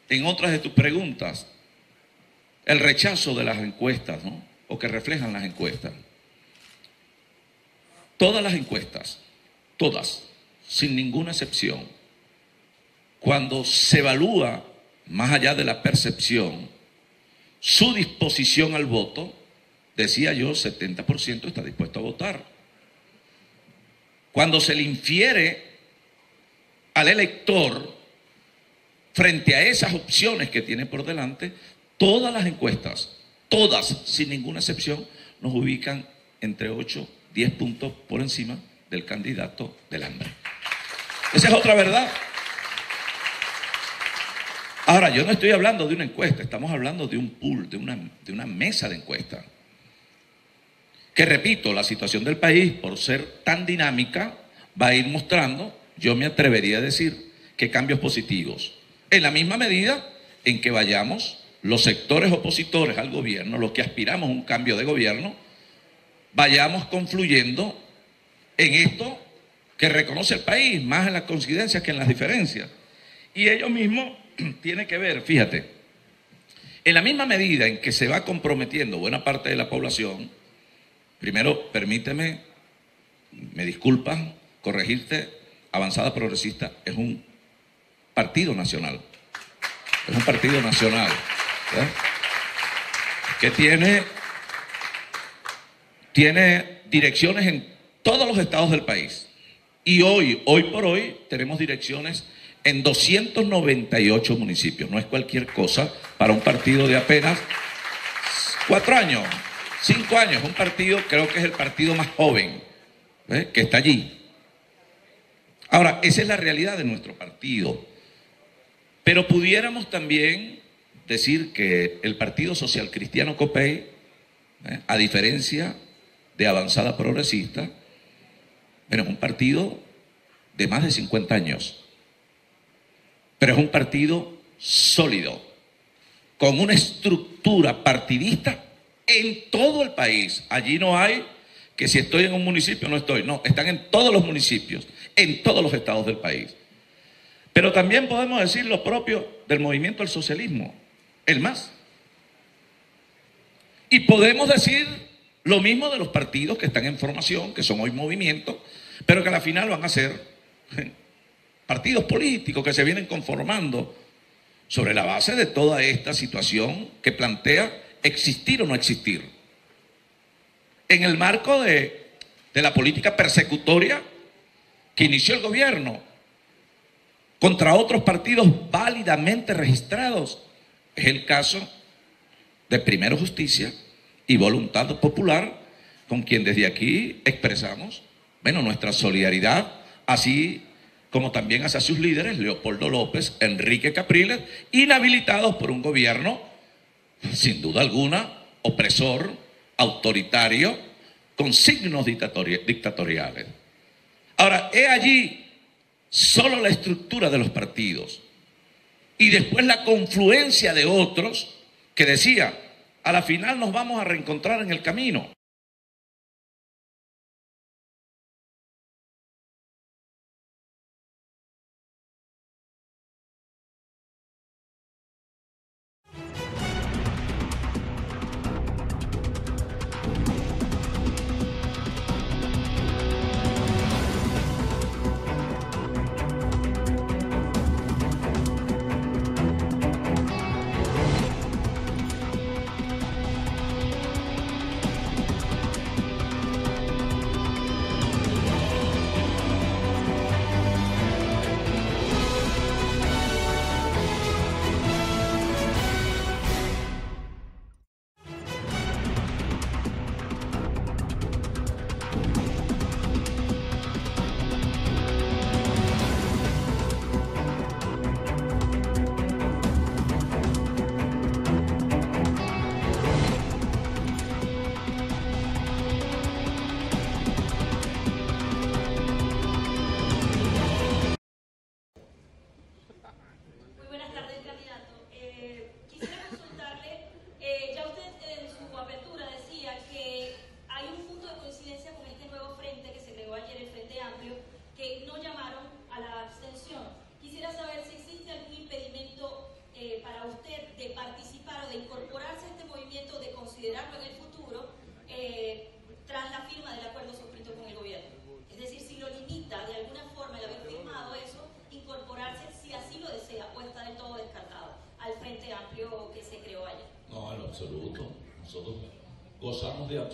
en otras de tus preguntas el rechazo de las encuestas, ¿no? O que reflejan las encuestas. Todas las encuestas, todas, sin ninguna excepción, cuando se evalúa más allá de la percepción, su disposición al voto, decía yo, 70% está dispuesto a votar. Cuando se le infiere al elector frente a esas opciones que tiene por delante, todas las encuestas, todas, sin ninguna excepción, nos ubican entre 8, 10 puntos por encima del candidato del hambre. Esa es otra verdad. Ahora, yo no estoy hablando de una encuesta, estamos hablando de un pool, de una mesa de encuestas. Que repito, la situación del país, por ser tan dinámica, va a ir mostrando, yo me atrevería a decir, que cambios positivos. En la misma medida en que vayamos, los sectores opositores al gobierno, los que aspiramos a un cambio de gobierno, vayamos confluyendo en esto que reconoce el país, más en las coincidencias que en las diferencias. Y ello mismo tiene que ver, fíjate, en la misma medida en que se va comprometiendo buena parte de la población, primero permíteme, me disculpas, corregirte, Avanzada Progresista es un partido nacional. Es un partido nacional, ¿verdad? Que tiene direcciones en todos los estados del país. Y hoy por hoy, tenemos direcciones en 298 municipios. No es cualquier cosa para un partido de apenas 4 años, 5 años. Un partido, creo que es el partido más joven, ¿ves?, que está allí. Ahora, esa es la realidad de nuestro partido. Pero pudiéramos también decir que el Partido Social Cristiano Copey, a diferencia de Avanzada Progresista, bueno, es un partido de más de 50 años, pero es un partido sólido, con una estructura partidista en todo el país. Allí no hay que si estoy en un municipio no estoy, no, están en todos los municipios, en todos los estados del país. Pero también podemos decir lo propio del movimiento al socialismo, el MAS. Y podemos decir lo mismo de los partidos que están en formación, que son hoy movimientos, pero que a la final van a ser partidos políticos que se vienen conformando sobre la base de toda esta situación que plantea existir o no existir. En el marco de la política persecutoria que inició el gobierno contra otros partidos válidamente registrados. Es el caso de Primero Justicia y Voluntad Popular, con quien desde aquí expresamos, bueno, nuestra solidaridad, así como también hacia sus líderes, Leopoldo López, Enrique Capriles, inhabilitados por un gobierno, sin duda alguna, opresor, autoritario, con signos dictatoriales. Ahora, he allí solo la estructura de los partidos y después la confluencia de otros que decía, a la final nos vamos a reencontrar en el camino.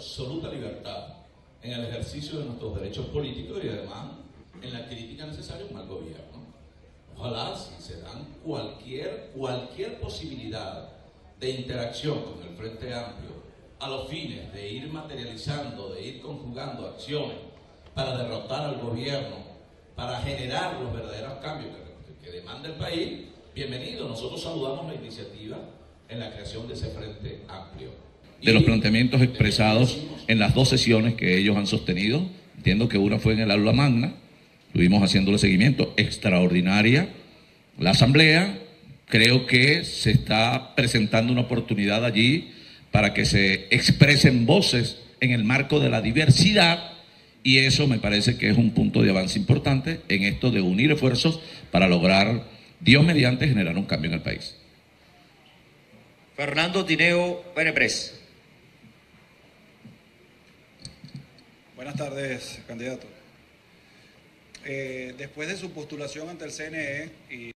absoluta libertad en el ejercicio de nuestros derechos políticos y además en la crítica necesaria a un mal gobierno. Ojalá, si se dan cualquier posibilidad de interacción con el Frente Amplio a los fines de ir materializando, de ir conjugando acciones para derrotar al gobierno, para generar los verdaderos cambios que demanda el país, bienvenido. Nosotros saludamos la iniciativa en la creación de ese Frente Amplio. De los planteamientos expresados en las dos sesiones que ellos han sostenido, entiendo que una fue en el aula magna, estuvimos haciéndole seguimiento, extraordinaria la asamblea, creo que se está presentando una oportunidad allí para que se expresen voces en el marco de la diversidad, y eso me parece que es un punto de avance importante en esto de unir esfuerzos para lograr, Dios mediante, generar un cambio en el país. Fernando Tineo, Benepress. Buenas tardes, candidato. Después de su postulación ante el CNE y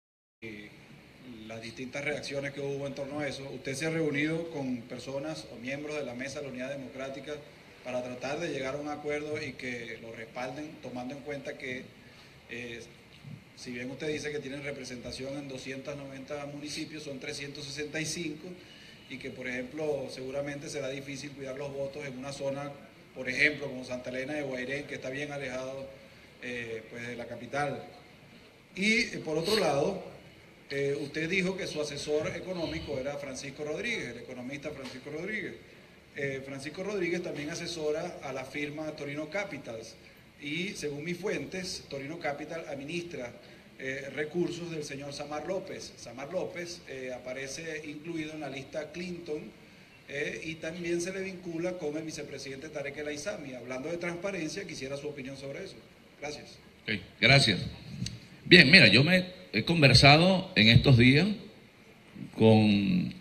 las distintas reacciones que hubo en torno a eso, usted se ha reunido con personas o miembros de la Mesa de la Unidad Democrática para tratar de llegar a un acuerdo y que lo respalden, tomando en cuenta que, si bien usted dice que tienen representación en 290 municipios, son 365, y que, por ejemplo, seguramente será difícil cuidar los votos en una zona, por ejemplo, como Santa Elena de Guairén, que está bien alejado pues de la capital. Y, por otro lado, usted dijo que su asesor económico era Francisco Rodríguez, el economista Francisco Rodríguez. Francisco Rodríguez también asesora a la firma Torino Capitals y, según mis fuentes, Torino Capital administra recursos del señor Samar López. Samar López aparece incluido en la lista Clinton y también se le vincula con el vicepresidente Tarek El Aizami. Hablando de transparencia, quisiera su opinión sobre eso. Gracias. Okay, gracias. Bien, mira, yo he conversado en estos días con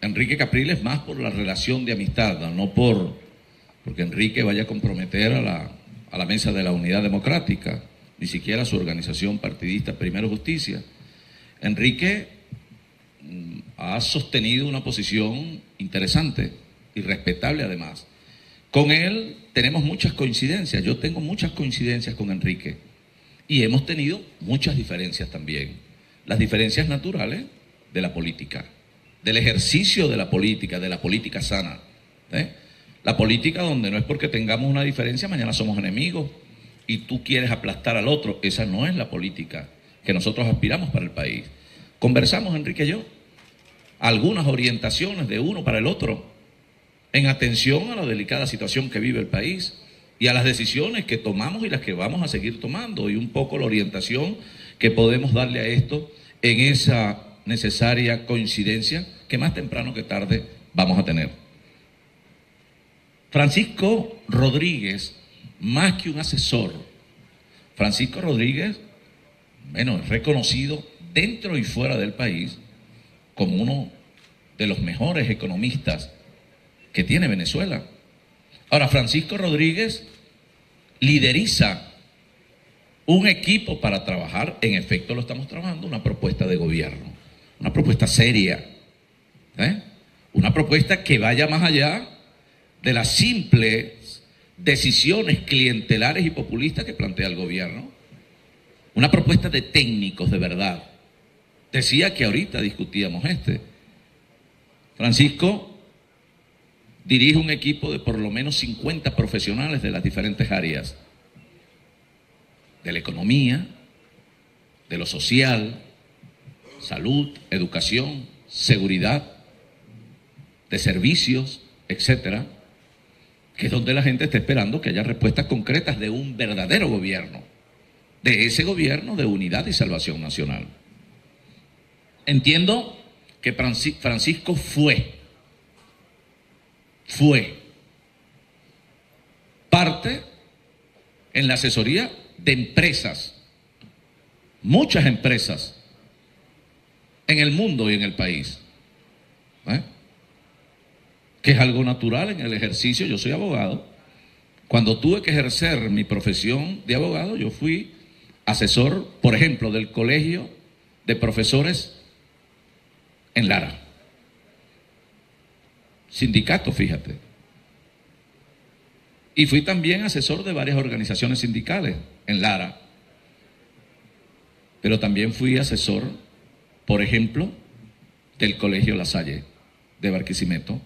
Enrique Capriles más por la relación de amistad, no porque Enrique vaya a comprometer a la mesa de la Unidad Democrática, ni siquiera a su organización partidista Primero Justicia. Enrique ha sostenido una posición interesante y respetable además. Con él tenemos muchas coincidencias, yo tengo muchas coincidencias con Enrique y hemos tenido muchas diferencias también. Las diferencias naturales de la política, del ejercicio de la política sana. La política donde no es porque tengamos una diferencia, mañana somos enemigos y tú quieres aplastar al otro. Esa no es la política que nosotros aspiramos para el país. Conversamos, Enrique y yo, algunas orientaciones de uno para el otro, en atención a la delicada situación que vive el país y a las decisiones que tomamos y las que vamos a seguir tomando, y un poco la orientación que podemos darle a esto en esa necesaria coincidencia que más temprano que tarde vamos a tener. Francisco Rodríguez, más que un asesor, Francisco Rodríguez, bueno, es reconocido dentro y fuera del país como uno de los mejores economistas que tiene Venezuela. Ahora, Francisco Rodríguez lideriza un equipo para trabajar, en efecto lo estamos trabajando, una propuesta de gobierno, una propuesta seria, una propuesta que vaya más allá de las simples decisiones clientelares y populistas que plantea el gobierno, una propuesta de técnicos de verdad. Decía que ahorita discutíamos Francisco dirige un equipo de por lo menos 50 profesionales de las diferentes áreas, de la economía, de lo social, salud, educación, seguridad, de servicios, etcétera, que es donde la gente está esperando que haya respuestas concretas de un verdadero gobierno, de ese gobierno de unidad y salvación nacional. Entiendo que Francisco fue parte en la asesoría de empresas, muchas empresas en el mundo y en el país, que es algo natural en el ejercicio. Yo soy abogado. Cuando tuve que ejercer mi profesión de abogado, yo fui asesor, por ejemplo, del Colegio de Profesores en Lara. Sindicato, fíjate. Y fui también asesor de varias organizaciones sindicales en Lara. Pero también fui asesor, por ejemplo, del Colegio La Salle de Barquisimeto.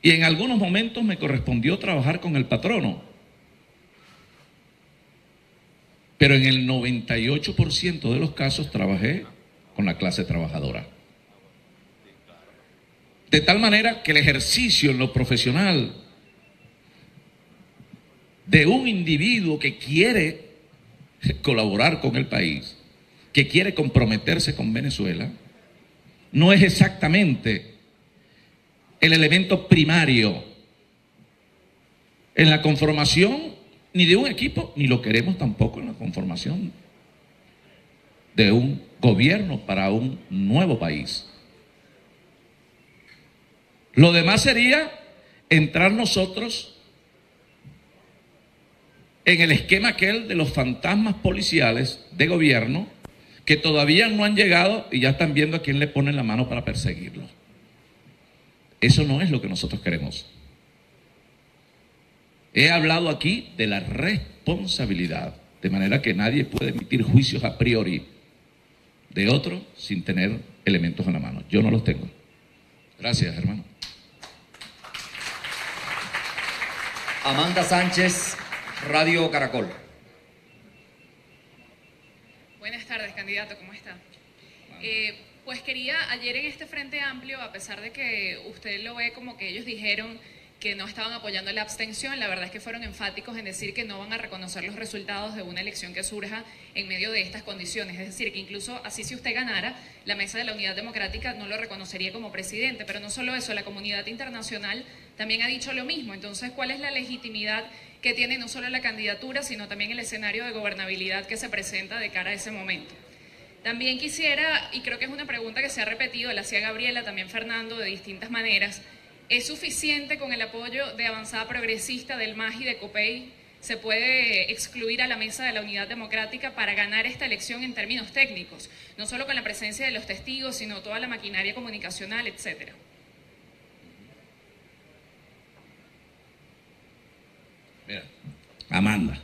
Y en algunos momentos me correspondió trabajar con el patrono. Pero en el 98% de los casos trabajé con la clase trabajadora. De tal manera que el ejercicio en lo profesional de un individuo que quiere colaborar con el país, que quiere comprometerse con Venezuela, no es exactamente el elemento primario en la conformación ni de un equipo, ni lo queremos tampoco en la conformación de un gobierno para un nuevo país. Lo demás sería entrar nosotros en el esquema aquel de los fantasmas policiales de gobierno que todavía no han llegado y ya están viendo a quién le ponen la mano para perseguirlo. Eso no es lo que nosotros queremos. He hablado aquí de la responsabilidad, de manera que nadie puede emitir juicios a priori de otro sin tener elementos en la mano. Yo no los tengo. Gracias, hermano. Amanda Sánchez, Radio Caracol. Buenas tardes, candidato, ¿cómo está? Pues quería, ayer en este Frente Amplio, a pesar de que usted lo ve como que ellos dijeron que no estaban apoyando la abstención, la verdad es que fueron enfáticos en decir que no van a reconocer los resultados de una elección que surja en medio de estas condiciones. Es decir, que incluso así si usted ganara, la Mesa de la Unidad Democrática no lo reconocería como presidente. Pero no solo eso, la comunidad internacional también ha dicho lo mismo. Entonces, ¿cuál es la legitimidad que tiene no solo la candidatura, sino también el escenario de gobernabilidad que se presenta de cara a ese momento? También quisiera, y creo que es una pregunta que se ha repetido, la hacía Gabriela, también Fernando, de distintas maneras, ¿es suficiente con el apoyo de Avanzada Progresista, del MAS y de COPEI? ¿Se puede excluir a la Mesa de la Unidad Democrática para ganar esta elección en términos técnicos? No solo con la presencia de los testigos, sino toda la maquinaria comunicacional, etcétera. Mira, Amanda.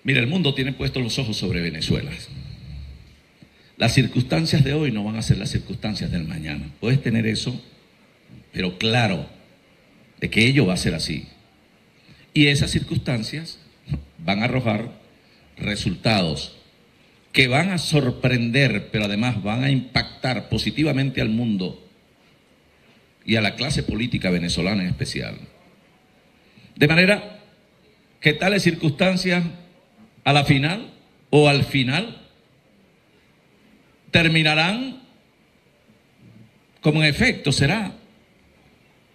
Mira, el mundo tiene puestos los ojos sobre Venezuela. Las circunstancias de hoy no van a ser las circunstancias del mañana. Puedes tener eso, pero claro, de que ello va a ser así. Y esas circunstancias van a arrojar resultados que van a sorprender, pero además van a impactar positivamente al mundo y a la clase política venezolana en especial. De manera que tales circunstancias a la final o al final terminarán, como en efecto será,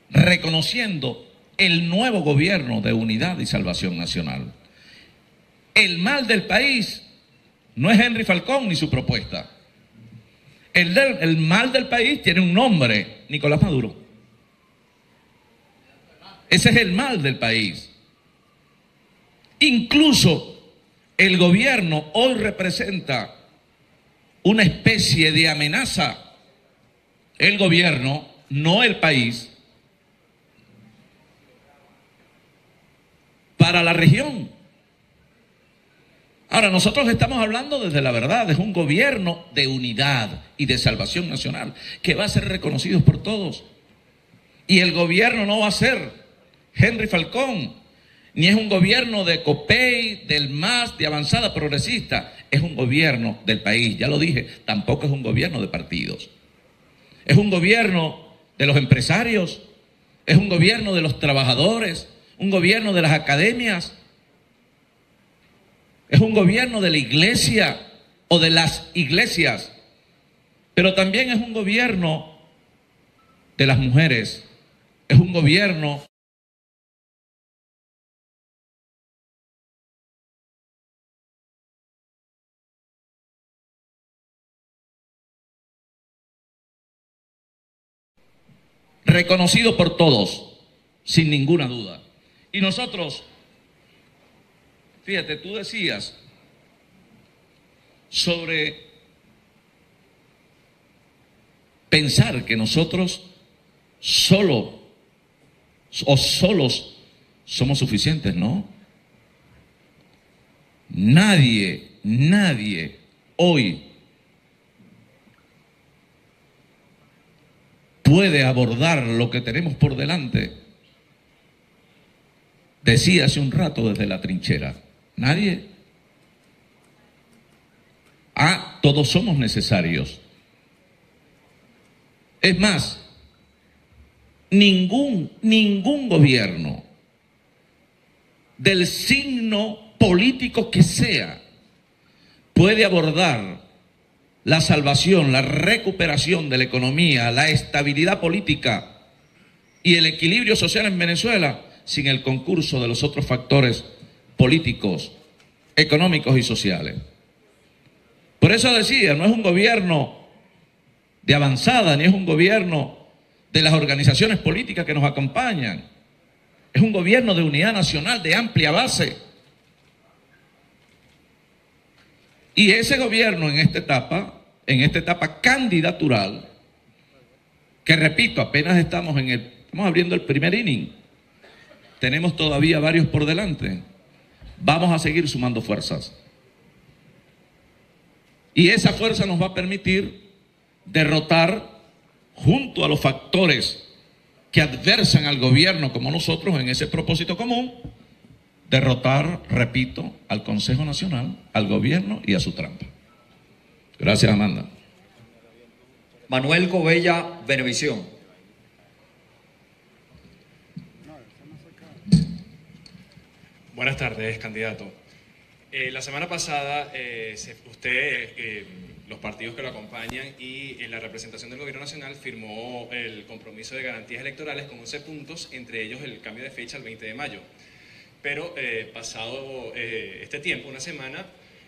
reconociendo el nuevo gobierno de unidad y salvación nacional. El mal del país no es Henry Falcón ni su propuesta. El mal del país tiene un nombre, Nicolás Maduro. Ese es el mal del país. Incluso el gobierno hoy representa una especie de amenaza. El gobierno, no el país, para la región. Ahora, nosotros estamos hablando desde la verdad, es un gobierno de unidad y de salvación nacional que va a ser reconocido por todos. Y el gobierno no va a ser Henry Falcón, ni es un gobierno de COPEI, del MAS, de Avanzada Progresista, es un gobierno del país. Ya lo dije, tampoco es un gobierno de partidos. Es un gobierno de los empresarios, es un gobierno de los trabajadores, un gobierno de las academias, es un gobierno de la iglesia o de las iglesias, pero también es un gobierno de las mujeres, es un gobierno reconocido por todos, sin ninguna duda. Y nosotros, fíjate, tú decías sobre pensar que nosotros solo ¿O solos somos suficientes? No. Nadie hoy puede abordar lo que tenemos por delante. Decía hace un rato desde la trinchera, nadie. Todos somos necesarios. Es más, ningún gobierno del signo político que sea puede abordar la salvación, la recuperación de la economía, la estabilidad política y el equilibrio social en Venezuela sin el concurso de los otros factores políticos, económicos y sociales. Por eso decía, no es un gobierno de avanzada, ni es un gobierno de las organizaciones políticas que nos acompañan. Es un gobierno de unidad nacional, de amplia base. Y ese gobierno en esta etapa candidatural, que repito, apenas estamos abriendo el primer inning, tenemos todavía varios por delante, vamos a seguir sumando fuerzas. Y esa fuerza nos va a permitir derrotar, junto a los factores que adversan al gobierno como nosotros en ese propósito común, derrotar, repito, al Consejo Nacional, al gobierno y a su trampa. Gracias, Amanda. Manuel Covella, Venevisión. Buenas tardes, candidato. La semana pasada, los partidos que lo acompañan y la representación del Gobierno Nacional firmó el compromiso de garantías electorales con 11 puntos, entre ellos el cambio de fecha al 20 de mayo. Pero pasado este tiempo, una semana,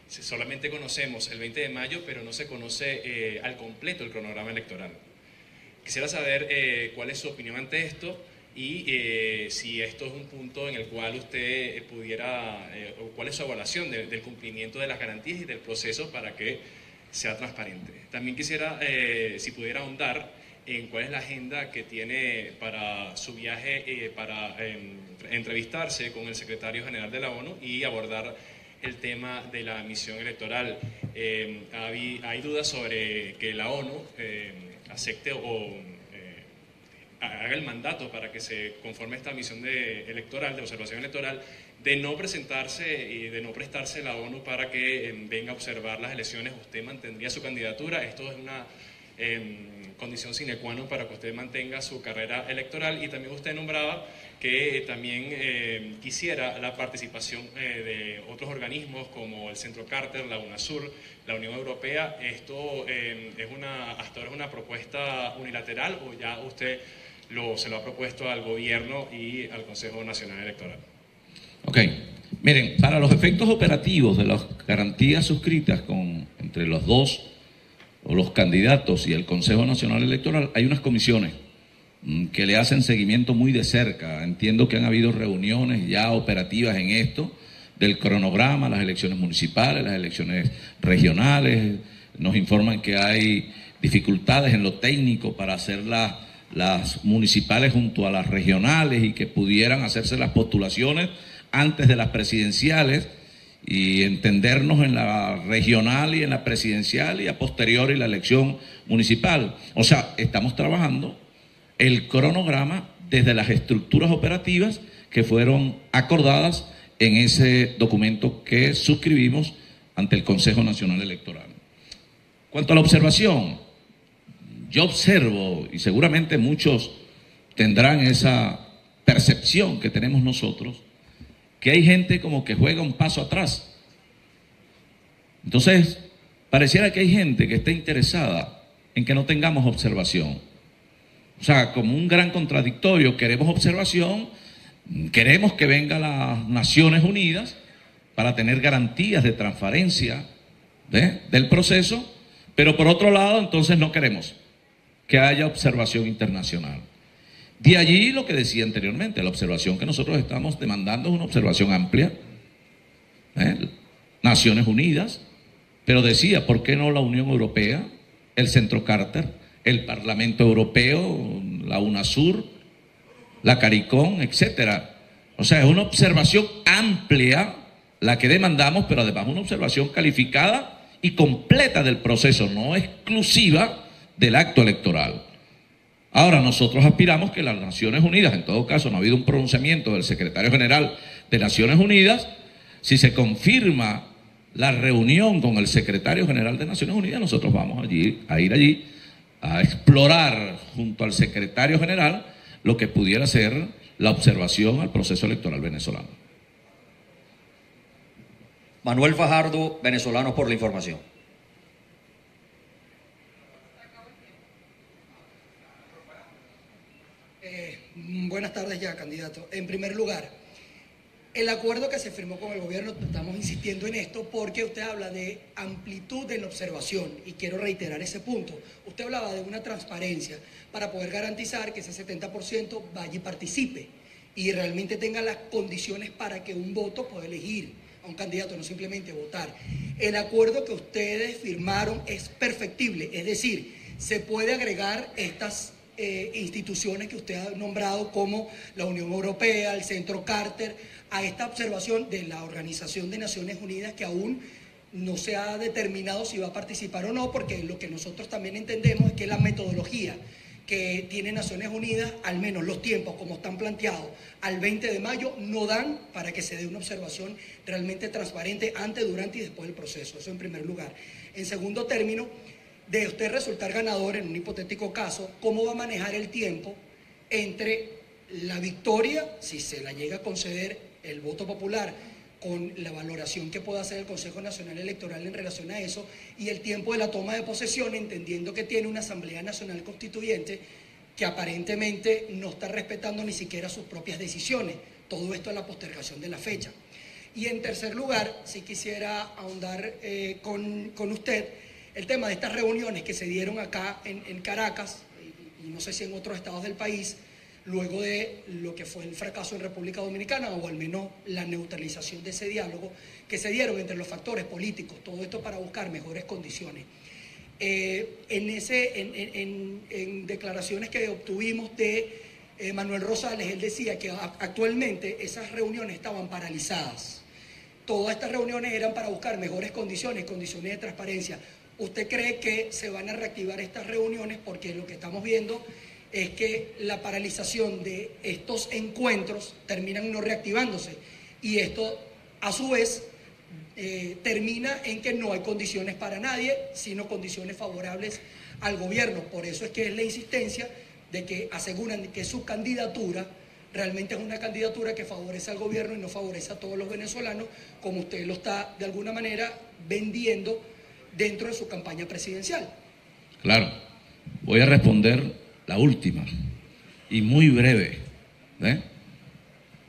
solamente conocemos el 20 de mayo, pero no se conoce al completo el cronograma electoral. Quisiera saber cuál es su opinión ante esto y si esto es un punto en el cual usted pudiera, o cuál es su evaluación del cumplimiento de las garantías y del proceso para que sea transparente. También quisiera, si pudiera ahondar en cuál es la agenda que tiene para su viaje, para entrevistarse con el secretario general de la ONU y abordar el tema de la misión electoral. Hay dudas sobre que la ONU acepte o haga el mandato para que se conforme esta misión electoral, de observación electoral, de no presentarse y de no prestarse la ONU para que venga a observar las elecciones. ¿Usted mantendría su candidatura? Esto es una condición sine qua non para que usted mantenga su carrera electoral. Y también usted nombraba que también quisiera la participación de otros organismos como el Centro Carter, la UNASUR, la Unión Europea. ¿Esto hasta ahora es una propuesta unilateral o ya usted se lo ha propuesto al gobierno y al Consejo Nacional Electoral? Ok, miren, para los efectos operativos de las garantías suscritas entre los dos o los candidatos y el Consejo Nacional Electoral, hay unas comisiones que le hacen seguimiento muy de cerca. Entiendo que han habido reuniones ya operativas en esto, del cronograma, las elecciones municipales, las elecciones regionales. Nos informan que hay dificultades en lo técnico para hacer las municipales junto a las regionales y que pudieran hacerse las postulaciones antes de las presidenciales y entendernos en la regional y en la presidencial y a posteriori la elección municipal. O sea, estamos trabajando el cronograma desde las estructuras operativas que fueron acordadas en ese documento que suscribimos ante el Consejo Nacional Electoral. Cuanto a la observación, yo observo, y seguramente muchos tendrán esa percepción que tenemos nosotros, que hay gente como que juega un paso atrás. Entonces, pareciera que hay gente que está interesada en que no tengamos observación. O sea, como un gran contradictorio, queremos observación, queremos que vengan las Naciones Unidas para tener garantías de transparencia del proceso, pero por otro lado, entonces no queremos que haya observación internacional. De allí lo que decía anteriormente, la observación que nosotros estamos demandando es una observación amplia, Naciones Unidas, pero decía, ¿por qué no la Unión Europea, el Centro Carter, el Parlamento Europeo, la UNASUR? la CARICOM, etcétera. O sea, es una observación amplia la que demandamos, pero además una observación calificada y completa del proceso, no exclusiva del acto electoral. Ahora, nosotros aspiramos que las Naciones Unidas, en todo caso no ha habido un pronunciamiento del secretario general de Naciones Unidas, si se confirma la reunión con el secretario general de Naciones Unidas, nosotros vamos a ir allí a explorar junto al secretario general lo que pudiera ser la observación al proceso electoral venezolano. Manuel Fajardo, Venezolanos por la Información. Buenas tardes ya, candidato. En primer lugar, el acuerdo que se firmó con el gobierno, estamos insistiendo en esto porque usted habla de amplitud en la observación y quiero reiterar ese punto. Usted hablaba de una transparencia para poder garantizar que ese 70% vaya y participe y realmente tenga las condiciones para que un voto pueda elegir a un candidato, no simplemente votar. El acuerdo que ustedes firmaron es perfectible, es decir, se puede agregar estas instituciones que usted ha nombrado como la Unión Europea, el Centro Carter, a esta observación de la Organización de Naciones Unidas que aún no se ha determinado si va a participar o no, porque lo que nosotros también entendemos es que la metodología que tiene Naciones Unidas, al menos los tiempos como están planteados al 20 de mayo, no dan para que se dé una observación realmente transparente antes, durante y después del proceso. Eso en primer lugar. En segundo término, de usted resultar ganador en un hipotético caso, ¿cómo va a manejar el tiempo entre la victoria, si se la llega a conceder el voto popular, con la valoración que pueda hacer el Consejo Nacional Electoral en relación a eso, y el tiempo de la toma de posesión, entendiendo que tiene una Asamblea Nacional Constituyente que aparentemente no está respetando ni siquiera sus propias decisiones? Todo esto es la postergación de la fecha. Y en tercer lugar, si quisiera ahondar con usted el tema de estas reuniones que se dieron acá en Caracas, y no sé si en otros estados del país, luego de lo que fue el fracaso en República Dominicana, o al menos la neutralización de ese diálogo, que se dieron entre los factores políticos, todo esto para buscar mejores condiciones. En declaraciones que obtuvimos de Manuel Rosales, él decía que actualmente esas reuniones estaban paralizadas. Todas estas reuniones eran para buscar mejores condiciones, condiciones de transparencia. ¿Usted cree que se van a reactivar estas reuniones? Porque lo que estamos viendo es que la paralización de estos encuentros terminan no reactivándose, y esto a su vez termina en que no hay condiciones para nadie, sino condiciones favorables al gobierno. Por eso es que es la insistencia de que aseguran que su candidatura realmente es una candidatura que favorece al gobierno y no favorece a todos los venezolanos, como usted lo está de alguna manera vendiendo dentro de su campaña presidencial. Claro, voy a responder la última y muy breve,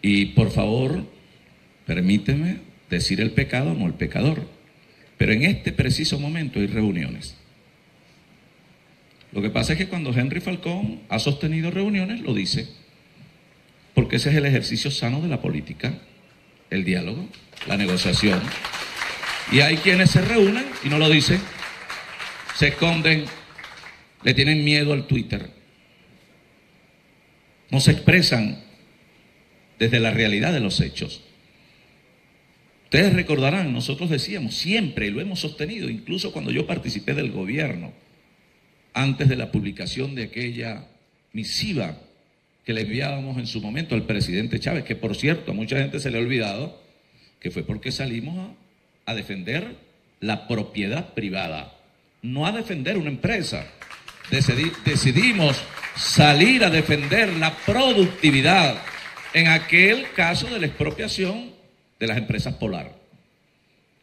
y por favor permíteme decir el pecado, no el pecador, pero en este preciso momento hay reuniones. Lo que pasa es que cuando Henry Falcón ha sostenido reuniones lo dice, porque ese es el ejercicio sano de la política, el diálogo, la negociación. Y hay quienes se reúnen y no lo dicen, se esconden, le tienen miedo al Twitter, no se expresan desde la realidad de los hechos. Ustedes recordarán, nosotros decíamos siempre, y lo hemos sostenido, incluso cuando yo participé del gobierno, antes de la publicación de aquella misiva que le enviábamos en su momento al presidente Chávez, que por cierto a mucha gente se le ha olvidado, que fue porque salimos a defender la propiedad privada, no a defender una empresa. Decidimos salir a defender la productividad en aquel caso de la expropiación de las empresas Polar.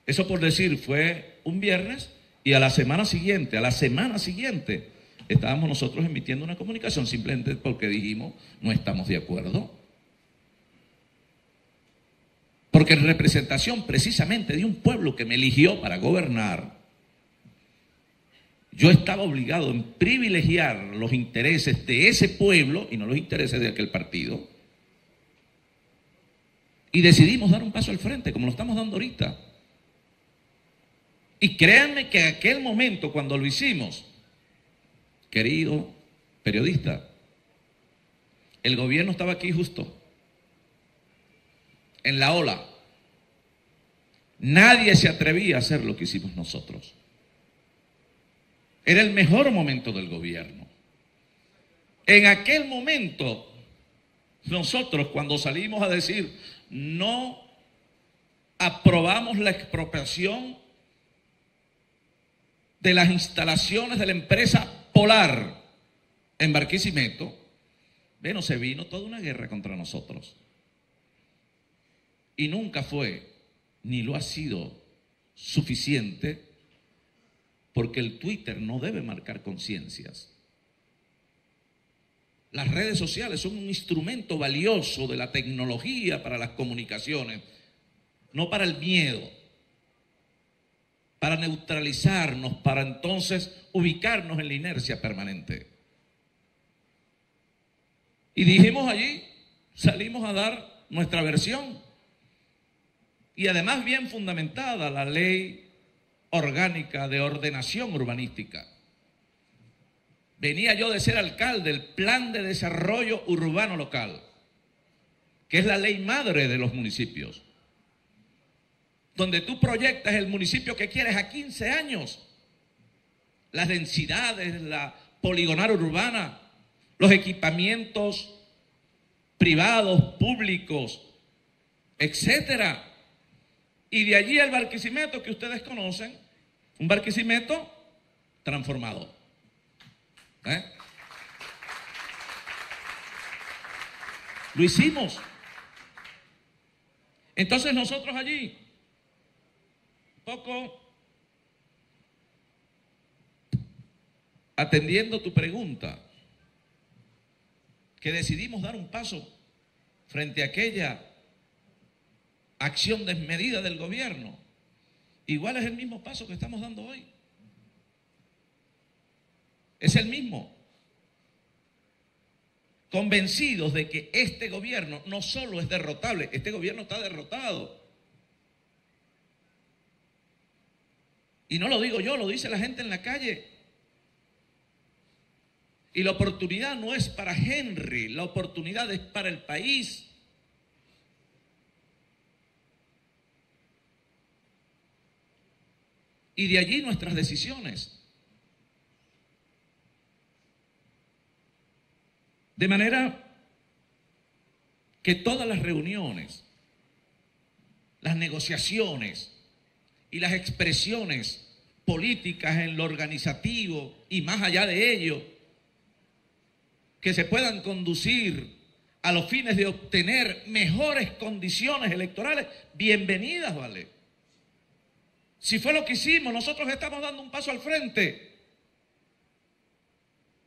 Eso, por decir, fue un viernes, y a la semana siguiente, estábamos nosotros emitiendo una comunicación simplemente porque dijimos no estamos de acuerdo. Porque en representación precisamente de un pueblo que me eligió para gobernar, yo estaba obligado en privilegiar los intereses de ese pueblo y no los intereses de aquel partido. Y decidimos dar un paso al frente, como lo estamos dando ahorita. Y créanme que en aquel momento, cuando lo hicimos, querido periodista, El gobierno estaba aquí justo, en la ola. Nadie se atrevía a hacer lo que hicimos nosotros. Era el mejor momento del gobierno. En aquel momento, nosotros cuando salimos a decir no aprobamos la expropiación de las instalaciones de la empresa Polar en Barquisimeto, bueno, se vino toda una guerra contra nosotros. Y nunca fue, ni lo ha sido suficiente, porque el Twitter no debe marcar conciencias. Las redes sociales son un instrumento valioso de la tecnología para las comunicaciones, no para el miedo, para neutralizarnos, para entonces ubicarnos en la inercia permanente. Y dijimos allí, salimos a dar nuestra versión, y además bien fundamentada la ley orgánica de ordenación urbanística. Venía yo de ser alcalde del Plan de Desarrollo Urbano Local, que es la ley madre de los municipios, donde tú proyectas el municipio que quieres a 15 años, las densidades, la poligonal urbana, los equipamientos privados, públicos, etcétera. Y de allí el Barquisimeto que ustedes conocen, un Barquisimeto transformado. Lo hicimos. Entonces nosotros allí, poco atendiendo tu pregunta, que decidimos dar un paso frente a aquella acción desmedida del gobierno. Igual es el mismo paso que estamos dando hoy. Es el mismo. Convencidos de que este gobierno no solo es derrotable, este gobierno está derrotado. Y no lo digo yo, lo dice la gente en la calle. Y la oportunidad no es para Henry, la oportunidad es para el país. Y de allí nuestras decisiones. De manera que todas las reuniones, las negociaciones y las expresiones políticas en lo organizativo y más allá de ello, que se puedan conducir a los fines de obtener mejores condiciones electorales, bienvenidas, ¿vale? Si fue lo que hicimos, nosotros estamos dando un paso al frente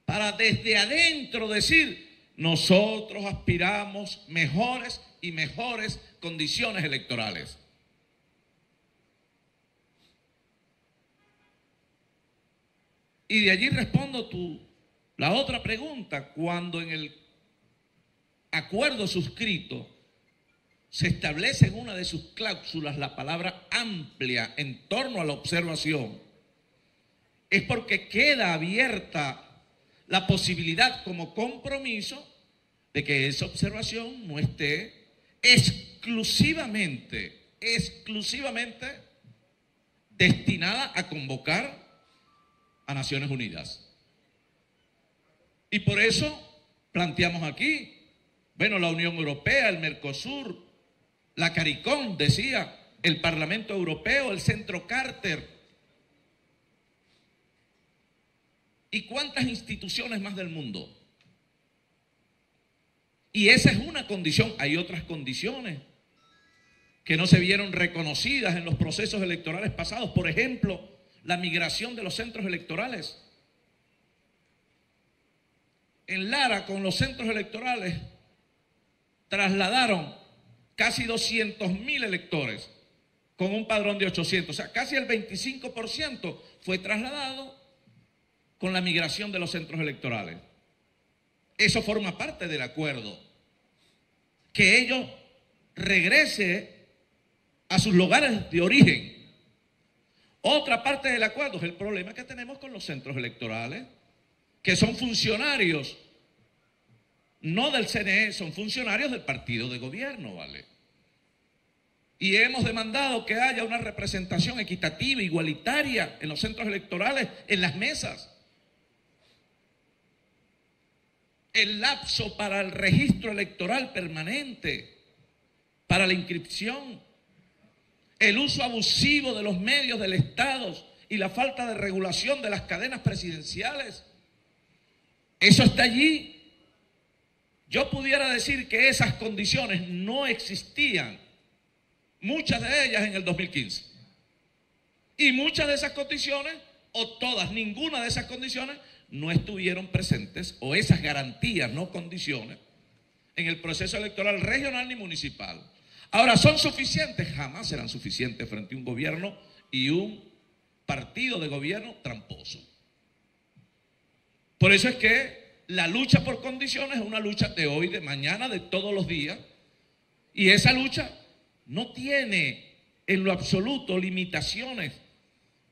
para desde adentro decir, nosotros aspiramos mejores y mejores condiciones electorales. Y de allí respondo la otra pregunta, cuando en el acuerdo suscrito se establece en una de sus cláusulas la palabra amplia en torno a la observación, es porque queda abierta la posibilidad como compromiso de que esa observación no esté exclusivamente destinada a convocar a Naciones Unidas. Y por eso planteamos aquí, bueno, la Unión Europea, el Mercosur, la CARICOM, decía, el Parlamento Europeo, el Centro Carter. ¿Y cuántas instituciones más del mundo? Y esa es una condición. Hay otras condiciones que no se vieron reconocidas en los procesos electorales pasados. Por ejemplo, la migración de los centros electorales. En Lara, con los centros electorales, trasladaron casi 200.000 electores con un padrón de 800. O sea, casi el 25% fue trasladado con la migración de los centros electorales. Eso forma parte del acuerdo. Que ello regrese a sus lugares de origen. Otra parte del acuerdo es el problema que tenemos con los centros electorales, que son funcionarios no del CNE, son funcionarios del partido de gobierno, ¿vale? Y hemos demandado que haya una representación equitativa, igualitaria en los centros electorales, en las mesas. El lapso para el registro electoral permanente, para la inscripción, el uso abusivo de los medios del Estado y la falta de regulación de las cadenas presidenciales. Eso está allí. Yo pudiera decir que esas condiciones no existían, muchas de ellas en el 2015. Y muchas de esas condiciones, o todas, ninguna de esas condiciones, no estuvieron presentes, o esas garantías, no condiciones, en el proceso electoral regional ni municipal. Ahora, ¿son suficientes? Jamás serán suficientes frente a un gobierno y un partido de gobierno tramposo. Por eso es que la lucha por condiciones es una lucha de hoy, de mañana, de todos los días. Y esa lucha no tiene en lo absoluto limitaciones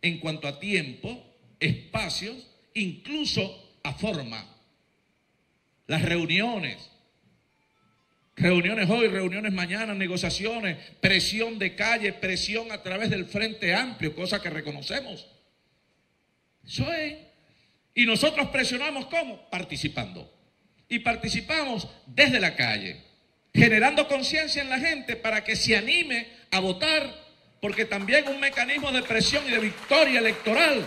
en cuanto a tiempo, espacios, incluso a forma. Las reuniones hoy, reuniones mañana, negociaciones, presión de calle, presión a través del Frente Amplio, cosa que reconocemos. Eso es. Y nosotros presionamos ¿cómo? Participando. Y participamos desde la calle, generando conciencia en la gente para que se anime a votar, porque también un mecanismo de presión y de victoria electoral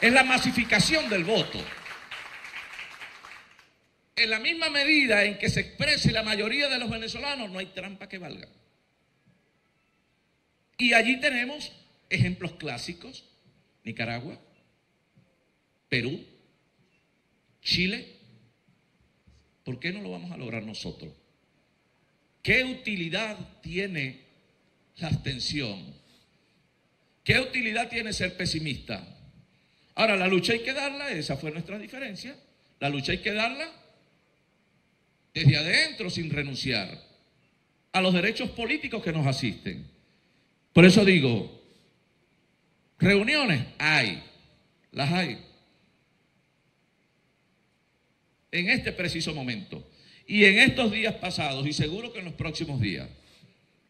es la masificación del voto. En la misma medida en que se exprese la mayoría de los venezolanos, no hay trampa que valga. Y allí tenemos ejemplos clásicos: Nicaragua, Perú, Chile. ¿Por qué no lo vamos a lograr nosotros? ¿Qué utilidad tiene la abstención? ¿Qué utilidad tiene ser pesimista? Ahora, la lucha hay que darla, esa fue nuestra diferencia. La lucha hay que darla desde adentro, sin renunciar a los derechos políticos que nos asisten. Por eso digo, reuniones hay, las hay, en este preciso momento y en estos días pasados, y seguro que en los próximos días.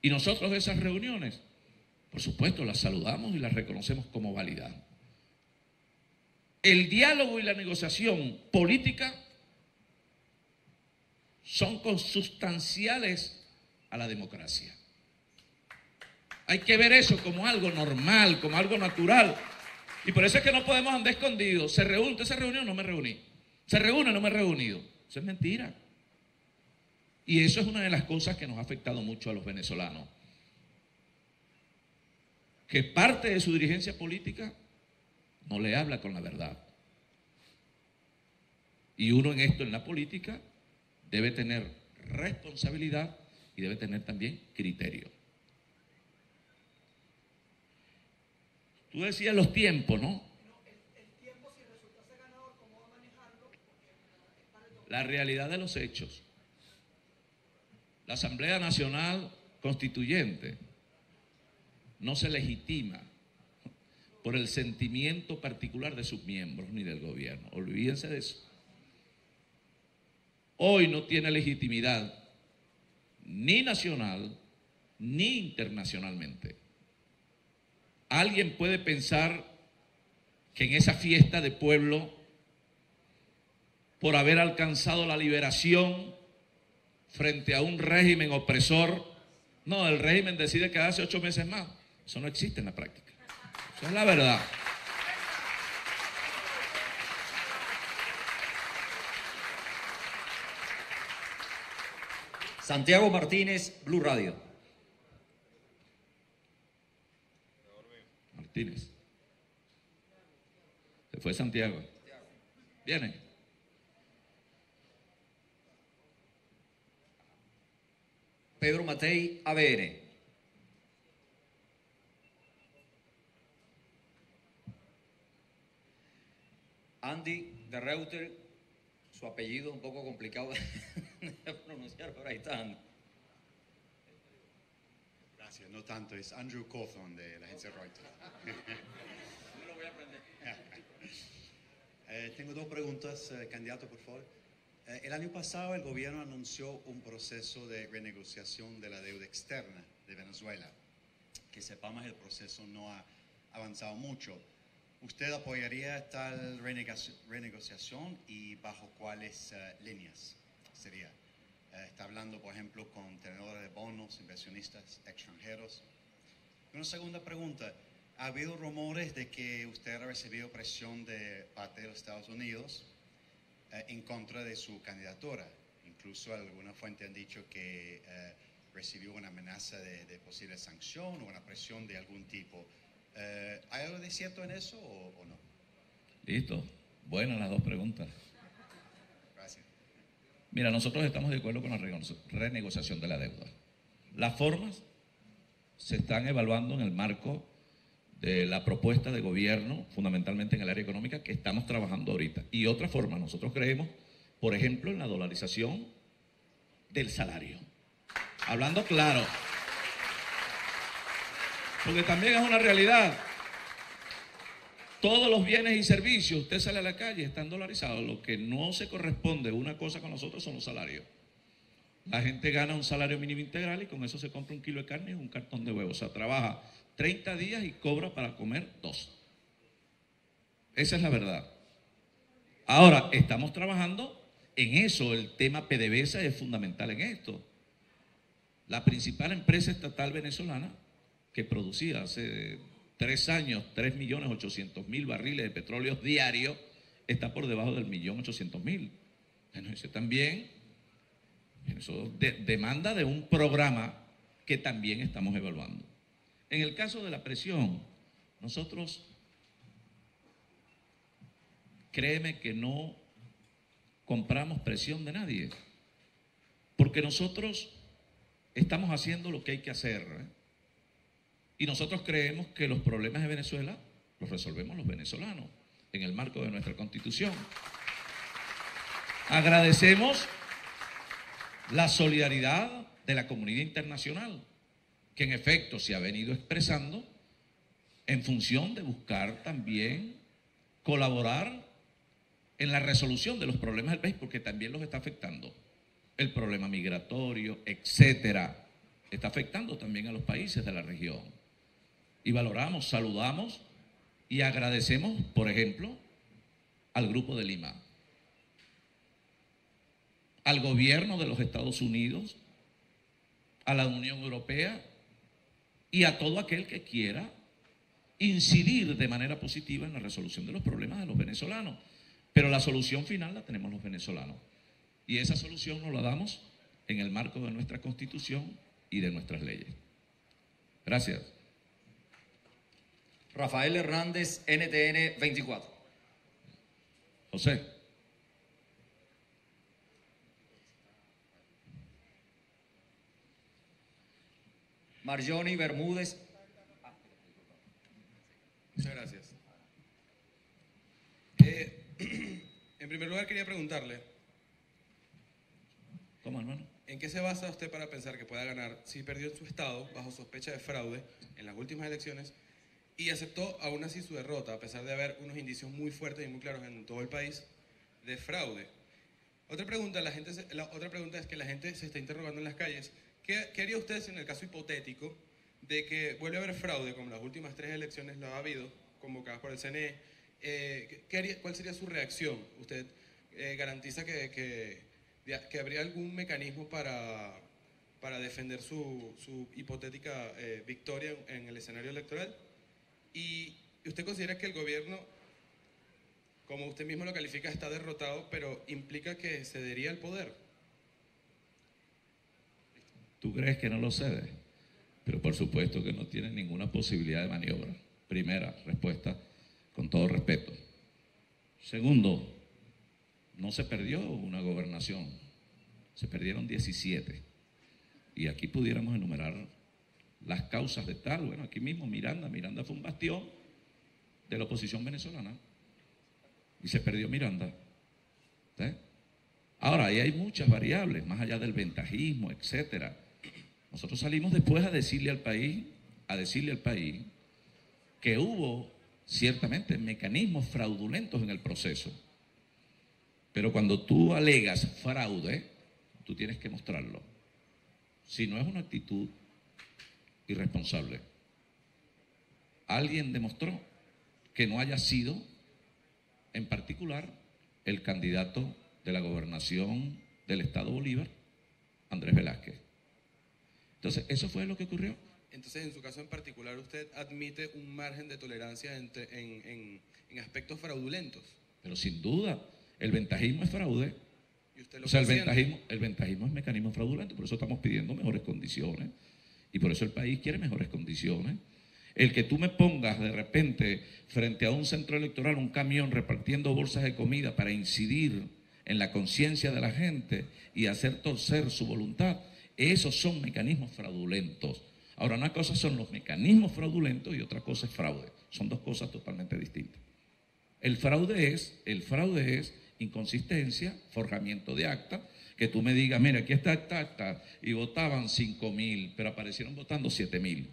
Y nosotros esas reuniones, por supuesto, las saludamos y las reconocemos como válidas. El diálogo y la negociación política son consustanciales a la democracia. Hay que ver eso como algo normal, como algo natural. Y por eso es que no podemos andar escondidos. ¿Se reúne? ¿Usted se reunió? No me reuní. ¿Se reúne? No me he reunido. Eso es mentira. Y eso es una de las cosas que nos ha afectado mucho a los venezolanos. Que parte de su dirigencia política no le habla con la verdad. Y uno en esto, en la política, debe tener responsabilidad y debe tener también criterio. Tú decías los tiempos, ¿no? El tiempo, si resultase ganador, ¿cómo va a manejarlo? La realidad de los hechos. La Asamblea Nacional Constituyente no se legitima por el sentimiento particular de sus miembros ni del gobierno. Olvídense de eso. Hoy no tiene legitimidad ni nacional ni internacionalmente. Alguien puede pensar que en esa fiesta de pueblo, por haber alcanzado la liberación frente a un régimen opresor, no, el régimen decide quedarse 8 meses más. Eso no existe en la práctica. Eso es la verdad. Santiago Martínez, Blue Radio. Martínez. Se fue Santiago. Viene. Pedro Matei, ABN. Andy de Reuter, su apellido es un poco complicado de pronunciar, pero ahí está Andy. Gracias, no tanto, es Andrew Cawthorne de la agencia Reuters. Yo lo voy a aprender. Tengo 2 preguntas, candidato, por favor. El año pasado el gobierno anunció un proceso de renegociación de la deuda externa de Venezuela. Que sepamos, el proceso no ha avanzado mucho. ¿Usted apoyaría tal renegociación y bajo cuáles líneas sería? Está hablando, por ejemplo, con tenedores de bonos, inversionistas extranjeros. Una segunda pregunta. Ha habido rumores de que usted ha recibido presión de parte de los Estados Unidos en contra de su candidatura. Incluso algunas fuentes han dicho que recibió una amenaza de posible sanción o una presión de algún tipo. ¿Hay algo de cierto en eso o no? Listo. Buenas las dos preguntas. Gracias. Mira, nosotros estamos de acuerdo con la renegociación de la deuda. Las formas se están evaluando en el marco de la propuesta de gobierno, fundamentalmente en el área económica, que estamos trabajando ahorita. Y otra forma, nosotros creemos, por ejemplo, en la dolarización del salario. Hablando claro. Porque también es una realidad. Todos los bienes y servicios, usted sale a la calle, están dolarizados. Lo que no se corresponde una cosa con nosotros son los salarios. La gente gana un salario mínimo integral y con eso se compra un kilo de carne y un cartón de huevos. O sea, trabaja 30 días y cobra para comer 2. Esa es la verdad. Ahora, estamos trabajando en eso. El tema PDVSA es fundamental en esto. La principal empresa estatal venezolana que producía hace 3 años 3.800.000 barriles de petróleo diarios está por debajo del 1.800.000. Bueno, ese también, eso demanda de un programa que también estamos evaluando. En el caso de la presión, nosotros, créeme que no compramos presión de nadie, porque nosotros estamos haciendo lo que hay que hacer, ¿eh? Y nosotros creemos que los problemas de Venezuela los resolvemos los venezolanos en el marco de nuestra Constitución. Agradecemos la solidaridad de la comunidad internacional, que en efecto se ha venido expresando en función de buscar también colaborar en la resolución de los problemas del país, porque también los está afectando. El problema migratorio, etcétera, está afectando también a los países de la región. Y valoramos, saludamos y agradecemos, por ejemplo, al Grupo de Lima, al gobierno de los Estados Unidos, a la Unión Europea y a todo aquel que quiera incidir de manera positiva en la resolución de los problemas de los venezolanos. Pero la solución final la tenemos los venezolanos. Y esa solución nos la damos en el marco de nuestra Constitución y de nuestras leyes. Gracias. Rafael Hernández, NTN 24. José. Marjoni Bermúdez. Muchas gracias. En primer lugar quería preguntarle, ¿Cómo, hermano? ¿en qué se basa usted para pensar que pueda ganar si perdió en su estado bajo sospecha de fraude en las últimas elecciones y aceptó aún así su derrota, a pesar de haber unos indicios muy fuertes y muy claros en todo el país de fraude? Otra pregunta es que la gente se está interrogando en las calles. ¿Qué haría usted en el caso hipotético de que vuelve a haber fraude, como las últimas 3 elecciones lo ha habido, convocadas por el CNE? ¿Cuál sería su reacción? ¿Usted garantiza que habría algún mecanismo para defender su hipotética victoria en el escenario electoral? ¿Y usted considera que el gobierno, como usted mismo lo califica, está derrotado, pero implica que cedería el poder? ¿Tú crees que no lo cede? Pero por supuesto que no tiene ninguna posibilidad de maniobra. Primera respuesta, con todo respeto. Segundo, no se perdió una gobernación, se perdieron 17. Y aquí pudiéramos enumerar las causas de tal. Bueno, aquí mismo Miranda fue un bastión de la oposición venezolana y se perdió Miranda. ¿Sí? Ahora, ahí hay muchas variables, más allá del ventajismo, etcétera. Nosotros salimos después a decirle al país que hubo ciertamente mecanismos fraudulentos en el proceso. Pero cuando tú alegas fraude, tú tienes que mostrarlo. Si no, es una actitud irresponsable. Alguien demostró que no haya sido, en particular, el candidato de la gobernación del Estado Bolívar, Andrés Velázquez. Entonces, eso fue lo que ocurrió. Entonces, en su caso en particular, ¿usted admite un margen de tolerancia en aspectos fraudulentos? Pero sin duda, el ventajismo es fraude. ¿Y usted lo O sea, siente? el ventajismo es mecanismo fraudulento, por eso estamos pidiendo mejores condiciones y por eso el país quiere mejores condiciones. El que tú me pongas de repente frente a un centro electoral un camión repartiendo bolsas de comida para incidir en la conciencia de la gente y hacer torcer su voluntad, esos son mecanismos fraudulentos. Ahora, una cosa son los mecanismos fraudulentos y otra cosa es fraude. Son dos cosas totalmente distintas. El fraude es inconsistencia, forjamiento de acta, que tú me digas, mira, aquí está esta acta y votaban 5.000, pero aparecieron votando 7.000.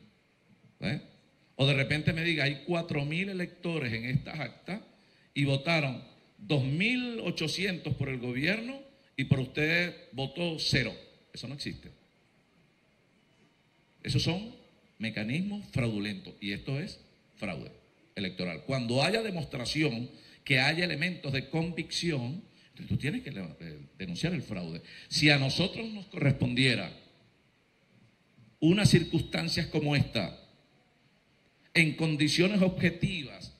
O de repente me diga, hay 4.000 electores en estas actas y votaron 2.800 por el gobierno y por usted votó 0. Eso no existe. Esos son mecanismos fraudulentos y esto es fraude electoral. Cuando haya demostración que haya elementos de convicción, tú tienes que denunciar el fraude. Si a nosotros nos correspondiera unas circunstancias como esta, en condiciones objetivas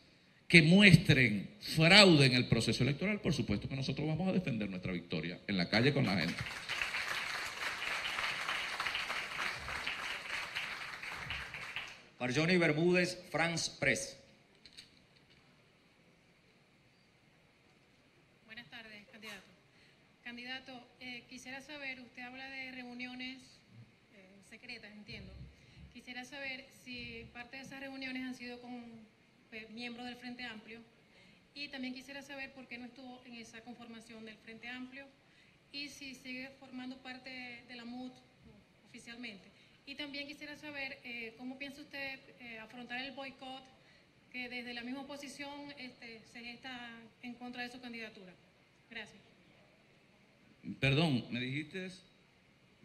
que muestren fraude en el proceso electoral, por supuesto que nosotros vamos a defender nuestra victoria en la calle con la gente. Marjonie Bermúdez, France Press. Buenas tardes, candidato. Candidato, quisiera saber, usted habla de reuniones secretas, entiendo. Quisiera saber si parte de esas reuniones han sido con miembros del Frente Amplio y también quisiera saber por qué no estuvo en esa conformación del Frente Amplio y si sigue formando parte de la MUD oficialmente. Y también quisiera saber cómo piensa usted afrontar el boicot que desde la misma oposición se gesta en contra de su candidatura. Gracias. Perdón, me dijiste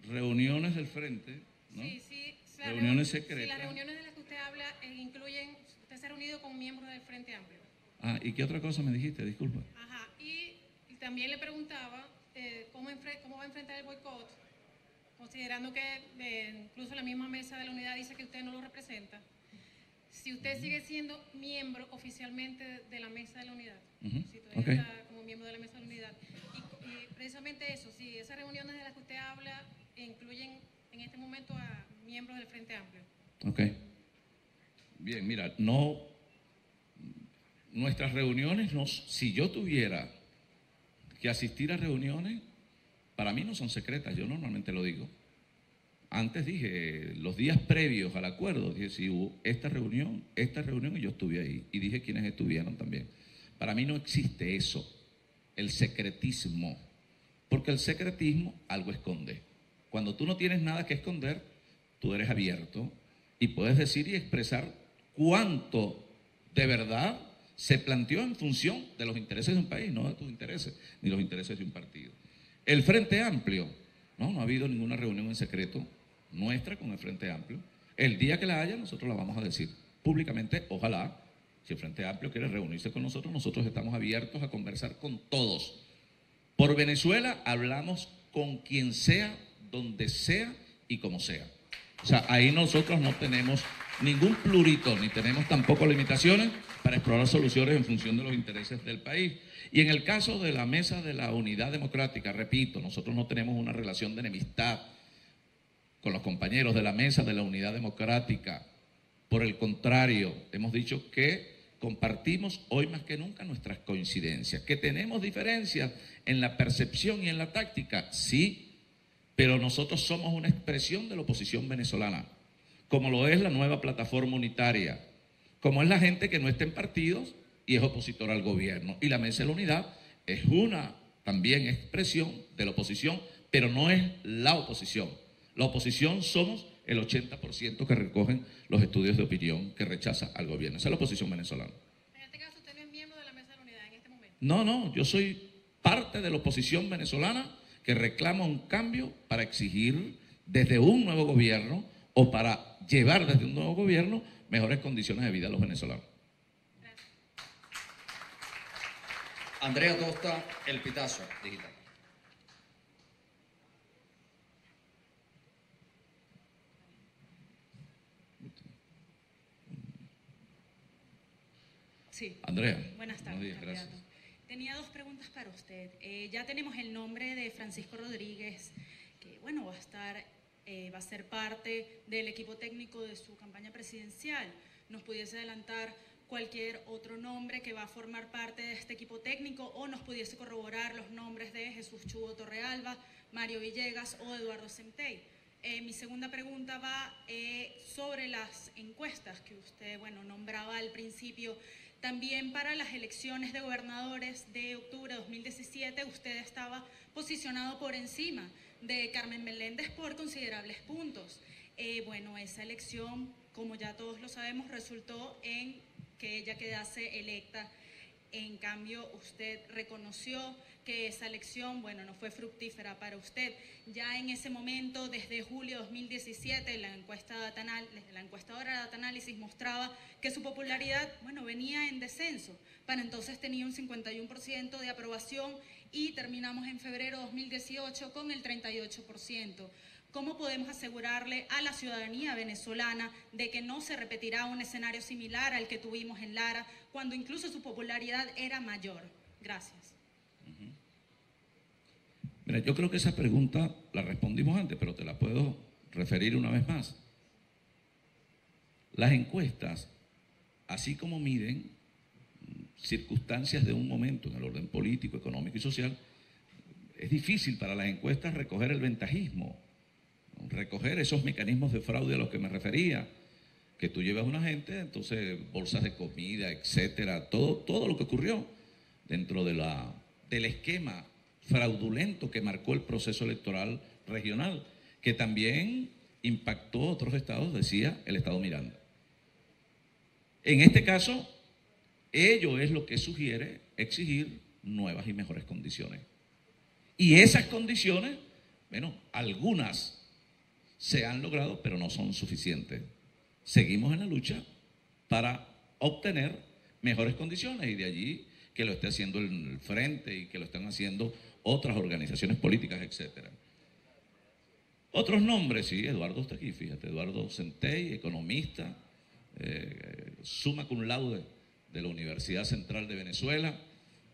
reuniones del Frente, ¿no? Sí, sí. Reuniones secretas. Sí, las reuniones de las que usted habla incluyen, usted se ha reunido con miembros del Frente Amplio. Ah, ¿y qué otra cosa me dijiste? Disculpa. Ajá, y también le preguntaba cómo va a enfrentar el boicot, considerando que incluso la misma mesa de la unidad dice que usted no lo representa. Si usted sigue siendo miembro oficialmente de la mesa de la unidad, si todavía está como miembro de la mesa de la unidad. Y precisamente eso, si esas reuniones de las que usted habla incluyen en este momento a miembros del Frente Amplio. Ok. Bien, mira, nuestras reuniones, si yo tuviera que asistir a reuniones, para mí no son secretas, yo normalmente lo digo. Antes dije, los días previos al acuerdo, dije, si hubo esta reunión y yo estuve ahí. Y dije quiénes estuvieron también. Para mí no existe eso, el secretismo. Porque el secretismo algo esconde. Cuando tú no tienes nada que esconder, tú eres abierto y puedes decir y expresar cuánto de verdad se planteó en función de los intereses de un país, no de tus intereses, ni los intereses de un partido. El Frente Amplio, no ha habido ninguna reunión en secreto nuestra con el Frente Amplio. El día que la haya, nosotros la vamos a decir públicamente, ojalá, si el Frente Amplio quiere reunirse con nosotros, nosotros estamos abiertos a conversar con todos. Por Venezuela hablamos con quien sea, donde sea y como sea. O sea, ahí nosotros no tenemos ningún plurito, ni tenemos tampoco limitaciones para explorar soluciones en función de los intereses del país. Y en el caso de la Mesa de la Unidad Democrática, repito, nosotros no tenemos una relación de enemistad con los compañeros de la Mesa de la Unidad Democrática. Por el contrario, hemos dicho que compartimos hoy más que nunca nuestras coincidencias. ¿Que tenemos diferencias en la percepción y en la táctica? Sí, pero nosotros somos una expresión de la oposición venezolana, como lo es la nueva plataforma unitaria, como es la gente que no está en partidos y es opositor al gobierno. Y la Mesa de la Unidad es una también expresión de la oposición, pero no es la oposición. La oposición somos el 80% que recogen los estudios de opinión que rechaza al gobierno. Esa es la oposición venezolana. En este caso, usted no es miembro de la Mesa de la Unidad en este momento. No, yo soy parte de la oposición venezolana que reclama un cambio para exigir desde un nuevo gobierno o para llevar desde un nuevo gobierno mejores condiciones de vida a los venezolanos. Andrea Tosta, El Pitazo Digital. Sí. Andrea. Buenas tardes, Buenos días, candidato. gracias. Tenía dos preguntas para usted. Ya tenemos el nombre de Francisco Rodríguez, que bueno, va a ser parte del equipo técnico de su campaña presidencial. ¿Nos pudiese adelantar cualquier otro nombre que va a formar parte de este equipo técnico o nos pudiese corroborar los nombres de Jesús Chugo Torrealba, Mario Villegas o Eduardo Centey? Mi segunda pregunta va sobre las encuestas que usted, bueno, nombraba al principio. También para las elecciones de gobernadores de octubre de 2017, usted estaba posicionado por encima de Carmen Meléndez por considerables puntos. Bueno, esa elección, como ya todos lo sabemos, resultó en que ella quedase electa. En cambio, usted reconoció que esa elección, bueno, no fue fructífera para usted. Ya en ese momento, desde julio de 2017, la encuestadora Data Análisis mostraba que su popularidad, bueno, venía en descenso. Para entonces tenía un 51% de aprobación y terminamos en febrero de 2018 con el 38%. ¿Cómo podemos asegurarle a la ciudadanía venezolana de que no se repetirá un escenario similar al que tuvimos en Lara, cuando incluso su popularidad era mayor? Gracias. Mira, yo creo que esa pregunta la respondimos antes, pero te la puedo referir una vez más. Las encuestas, así como miden circunstancias de un momento en el orden político, económico y social, es difícil para las encuestas recoger el ventajismo, recoger esos mecanismos de fraude a los que me refería, que tú llevas a una gente, entonces bolsas de comida, etcétera, todo lo que ocurrió dentro del esquema fraudulento que marcó el proceso electoral regional, que también impactó otros estados, decía el estado Miranda. En este caso, ello es lo que sugiere exigir nuevas y mejores condiciones. Y esas condiciones, bueno, algunas se han logrado, pero no son suficientes. Seguimos en la lucha para obtener mejores condiciones y de allí que lo esté haciendo el Frente y que lo están haciendo otras organizaciones políticas, etcétera. Otros nombres, sí, Eduardo está aquí, fíjate, Eduardo Centey, economista, summa cum laude de la Universidad Central de Venezuela.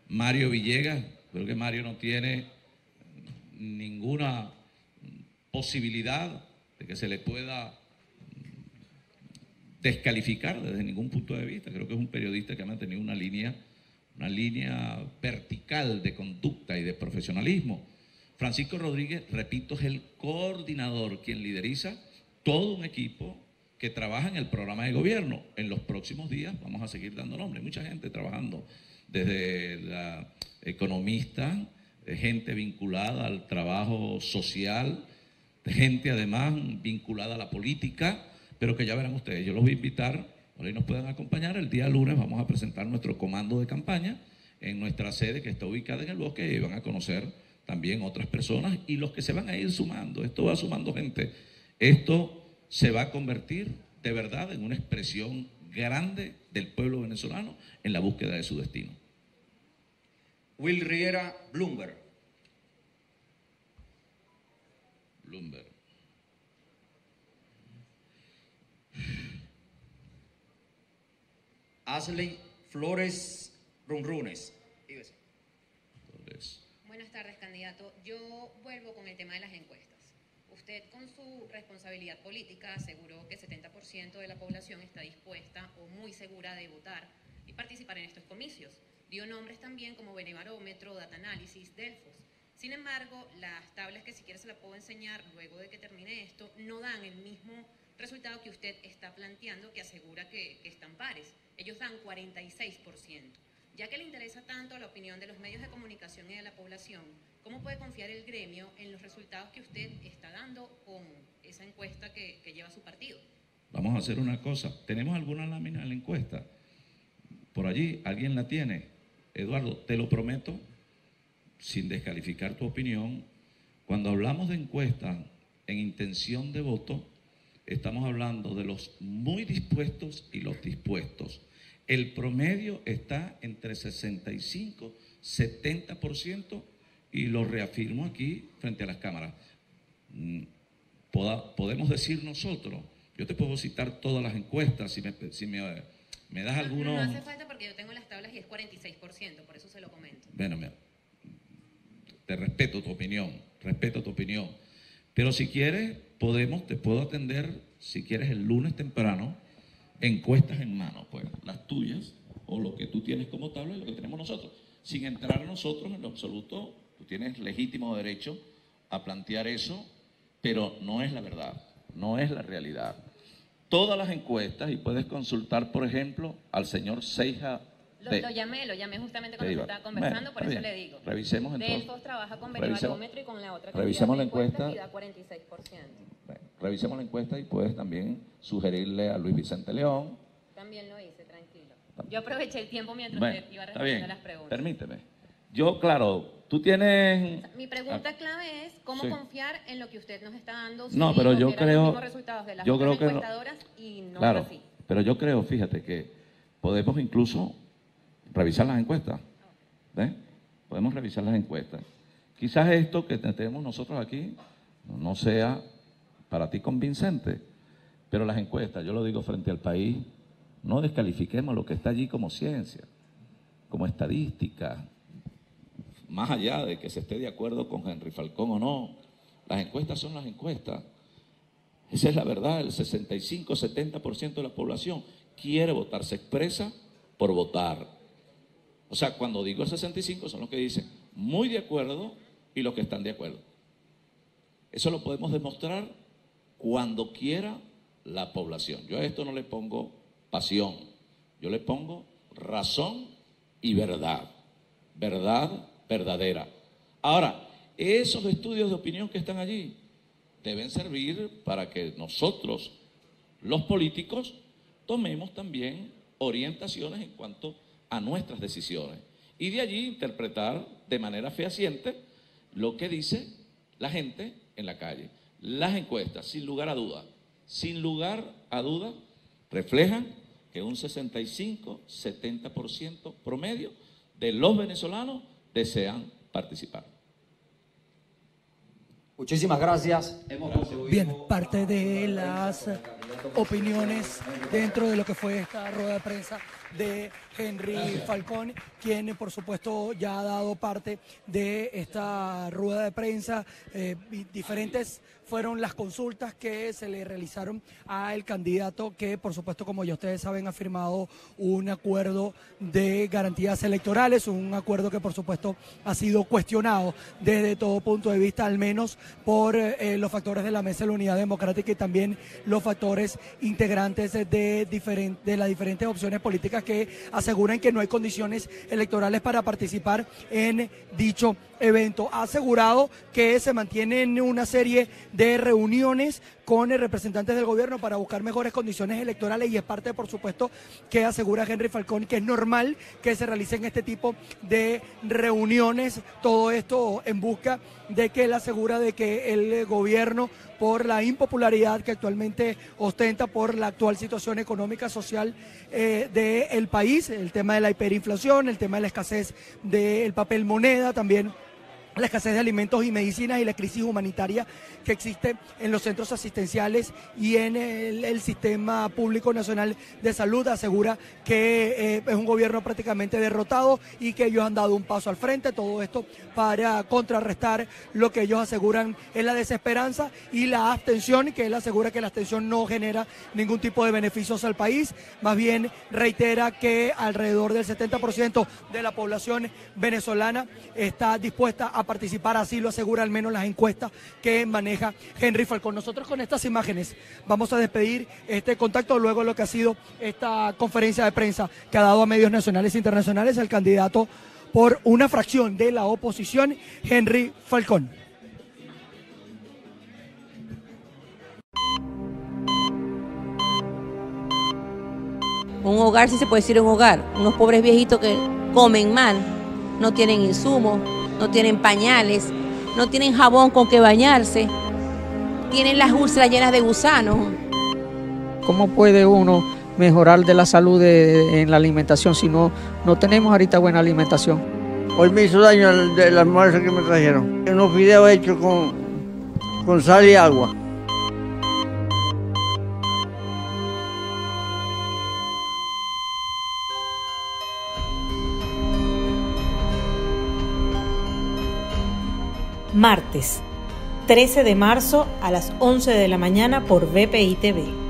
Mario Villegas, creo que Mario no tiene ninguna posibilidad de que se le pueda descalificar desde ningún punto de vista. Creo que es un periodista que ha mantenido una línea vertical de conducta y de profesionalismo. Francisco Rodríguez, repito, es el coordinador, quien lideriza todo un equipo que trabaja en el programa de gobierno. En los próximos días vamos a seguir dando nombres, mucha gente trabajando, desde la economista, gente vinculada al trabajo social, gente además vinculada a la política, pero que ya verán ustedes, yo los voy a invitar, ojalá y nos puedan acompañar. El día lunes vamos a presentar nuestro comando de campaña en nuestra sede que está ubicada en el Bosque y van a conocer también otras personas y los que se van a ir sumando. Esto va sumando gente. Esto se va a convertir de verdad en una expresión grande del pueblo venezolano en la búsqueda de su destino. Will Riera, Bloomberg. Bloomberg. Ashley Flores Runrunes. Buenas tardes, candidato. Yo vuelvo con el tema de las encuestas. Usted, con su responsabilidad política, aseguró que 70% de la población está dispuesta o muy segura de votar y participar en estos comicios. Dio nombres también como Benebarómetro, Data Análisis, Delfos. Sin embargo, las tablas, que si quiere se las puedo enseñar luego de que termine esto, no dan el mismo resultado que usted está planteando, que asegura que están pares. Ellos dan 46%. Ya que le interesa tanto la opinión de los medios de comunicación y de la población, ¿cómo puede confiar el gremio en los resultados que usted está dando con esa encuesta que lleva su partido? Vamos a hacer una cosa. ¿Tenemos alguna lámina en la encuesta? Por allí, ¿alguien la tiene? Eduardo, te lo prometo, sin descalificar tu opinión, cuando hablamos de encuestas en intención de voto, estamos hablando de los muy dispuestos y los dispuestos. El promedio está entre 65 y 70%, y lo reafirmo aquí frente a las cámaras. Podemos decir nosotros, yo te puedo citar todas las encuestas, si me das alguno. No hace falta porque yo tengo las tablas y es 46%, por eso se lo comento. Bueno, te respeto tu opinión, pero si quieres, te puedo atender, si quieres, el lunes temprano, encuestas en mano, pues, las tuyas, o lo que tú tienes como tabla y lo que tenemos nosotros. Sin entrar nosotros en lo absoluto, tú tienes legítimo derecho a plantear eso, pero no es la verdad, no es la realidad. Todas las encuestas, y puedes consultar, por ejemplo, al señor Seija. Lo llamé justamente cuando se estaba conversando, por eso le digo. Revisemos entonces. Delfos trabaja con Benevarómetro y con la otra revisemos la encuesta y da 46%. Bueno, revisemos la encuesta y puedes también sugerirle a Luis Vicente León. También lo hice, tranquilo. Yo aproveché el tiempo mientras usted iba respondiendo a las preguntas. Permíteme. Yo, claro, tú tienes... Mi pregunta clave es cómo confiar en lo que usted nos está dando. No, pero yo creo... Los resultados de las encuestadoras y no claro, es así. Pero yo creo, fíjate, que podemos incluso revisar las encuestas. ¿Ves? Podemos revisar las encuestas. Quizás esto que tenemos nosotros aquí no sea para ti convincente, pero las encuestas, yo lo digo frente al país, no descalifiquemos lo que está allí como ciencia, como estadística, más allá de que se esté de acuerdo con Henry Falcón o no. Las encuestas son las encuestas. Esa es la verdad. El 65-70% de la población quiere votar, se expresa por votar. O sea, cuando digo el 65 son los que dicen muy de acuerdo y los que están de acuerdo. Eso lo podemos demostrar cuando quiera la población. Yo a esto no le pongo pasión, yo le pongo razón y verdad. Verdad verdadera. Ahora, esos estudios de opinión que están allí deben servir para que nosotros, los políticos, tomemos también orientaciones en cuanto a nuestras decisiones y de allí interpretar de manera fehaciente lo que dice la gente en la calle. Las encuestas, sin lugar a duda, reflejan que un 65-70% promedio de los venezolanos desean participar. Muchísimas gracias. Bien, parte de las opiniones dentro de lo que fue esta rueda de prensa de Henry Falcón, quien por supuesto ya ha dado parte de esta rueda de prensa. Diferentes fueron las consultas que se le realizaron al candidato que, por supuesto, como ya ustedes saben, ha firmado un acuerdo de garantías electorales, un acuerdo que, por supuesto, ha sido cuestionado desde todo punto de vista, al menos por los factores de la Mesa de la Unidad Democrática y también los factores integrantes de las diferentes opciones políticas que aseguran que no hay condiciones electorales para participar en dicho evento. Ha asegurado que se mantienen una serie de reuniones con representantes del gobierno para buscar mejores condiciones electorales y es parte, por supuesto, que asegura Henry Falcón que es normal que se realicen este tipo de reuniones, todo esto en busca de que él asegura de que el gobierno, por la impopularidad que actualmente ostenta por la actual situación económica, social del país, el tema de la hiperinflación, el tema de la escasez del papel moneda, también la escasez de alimentos y medicinas y la crisis humanitaria que existe en los centros asistenciales y en el sistema público nacional de salud, asegura que es un gobierno prácticamente derrotado y que ellos han dado un paso al frente, todo esto para contrarrestar lo que ellos aseguran es la desesperanza y la abstención, que él asegura que la abstención no genera ningún tipo de beneficios al país, más bien reitera que alrededor del 70% de la población venezolana está dispuesta a participar, así lo asegura al menos las encuestas que maneja Henry Falcón. Nosotros con estas imágenes vamos a despedir este contacto luego de lo que ha sido esta conferencia de prensa que ha dado a medios nacionales e internacionales el candidato por una fracción de la oposición, Henry Falcón. Un hogar, si se puede decir un hogar, unos pobres viejitos que comen mal, no tienen insumos, no tienen pañales, no tienen jabón con que bañarse, tienen las úlceras llenas de gusanos. ¿Cómo puede uno mejorar de la salud en la alimentación si no tenemos ahorita buena alimentación? Hoy me hizo daño el almuerzo que me trajeron. Unos fideos hechos con sal y agua. Martes, 13 de marzo a las 11 de la mañana por BPI TV.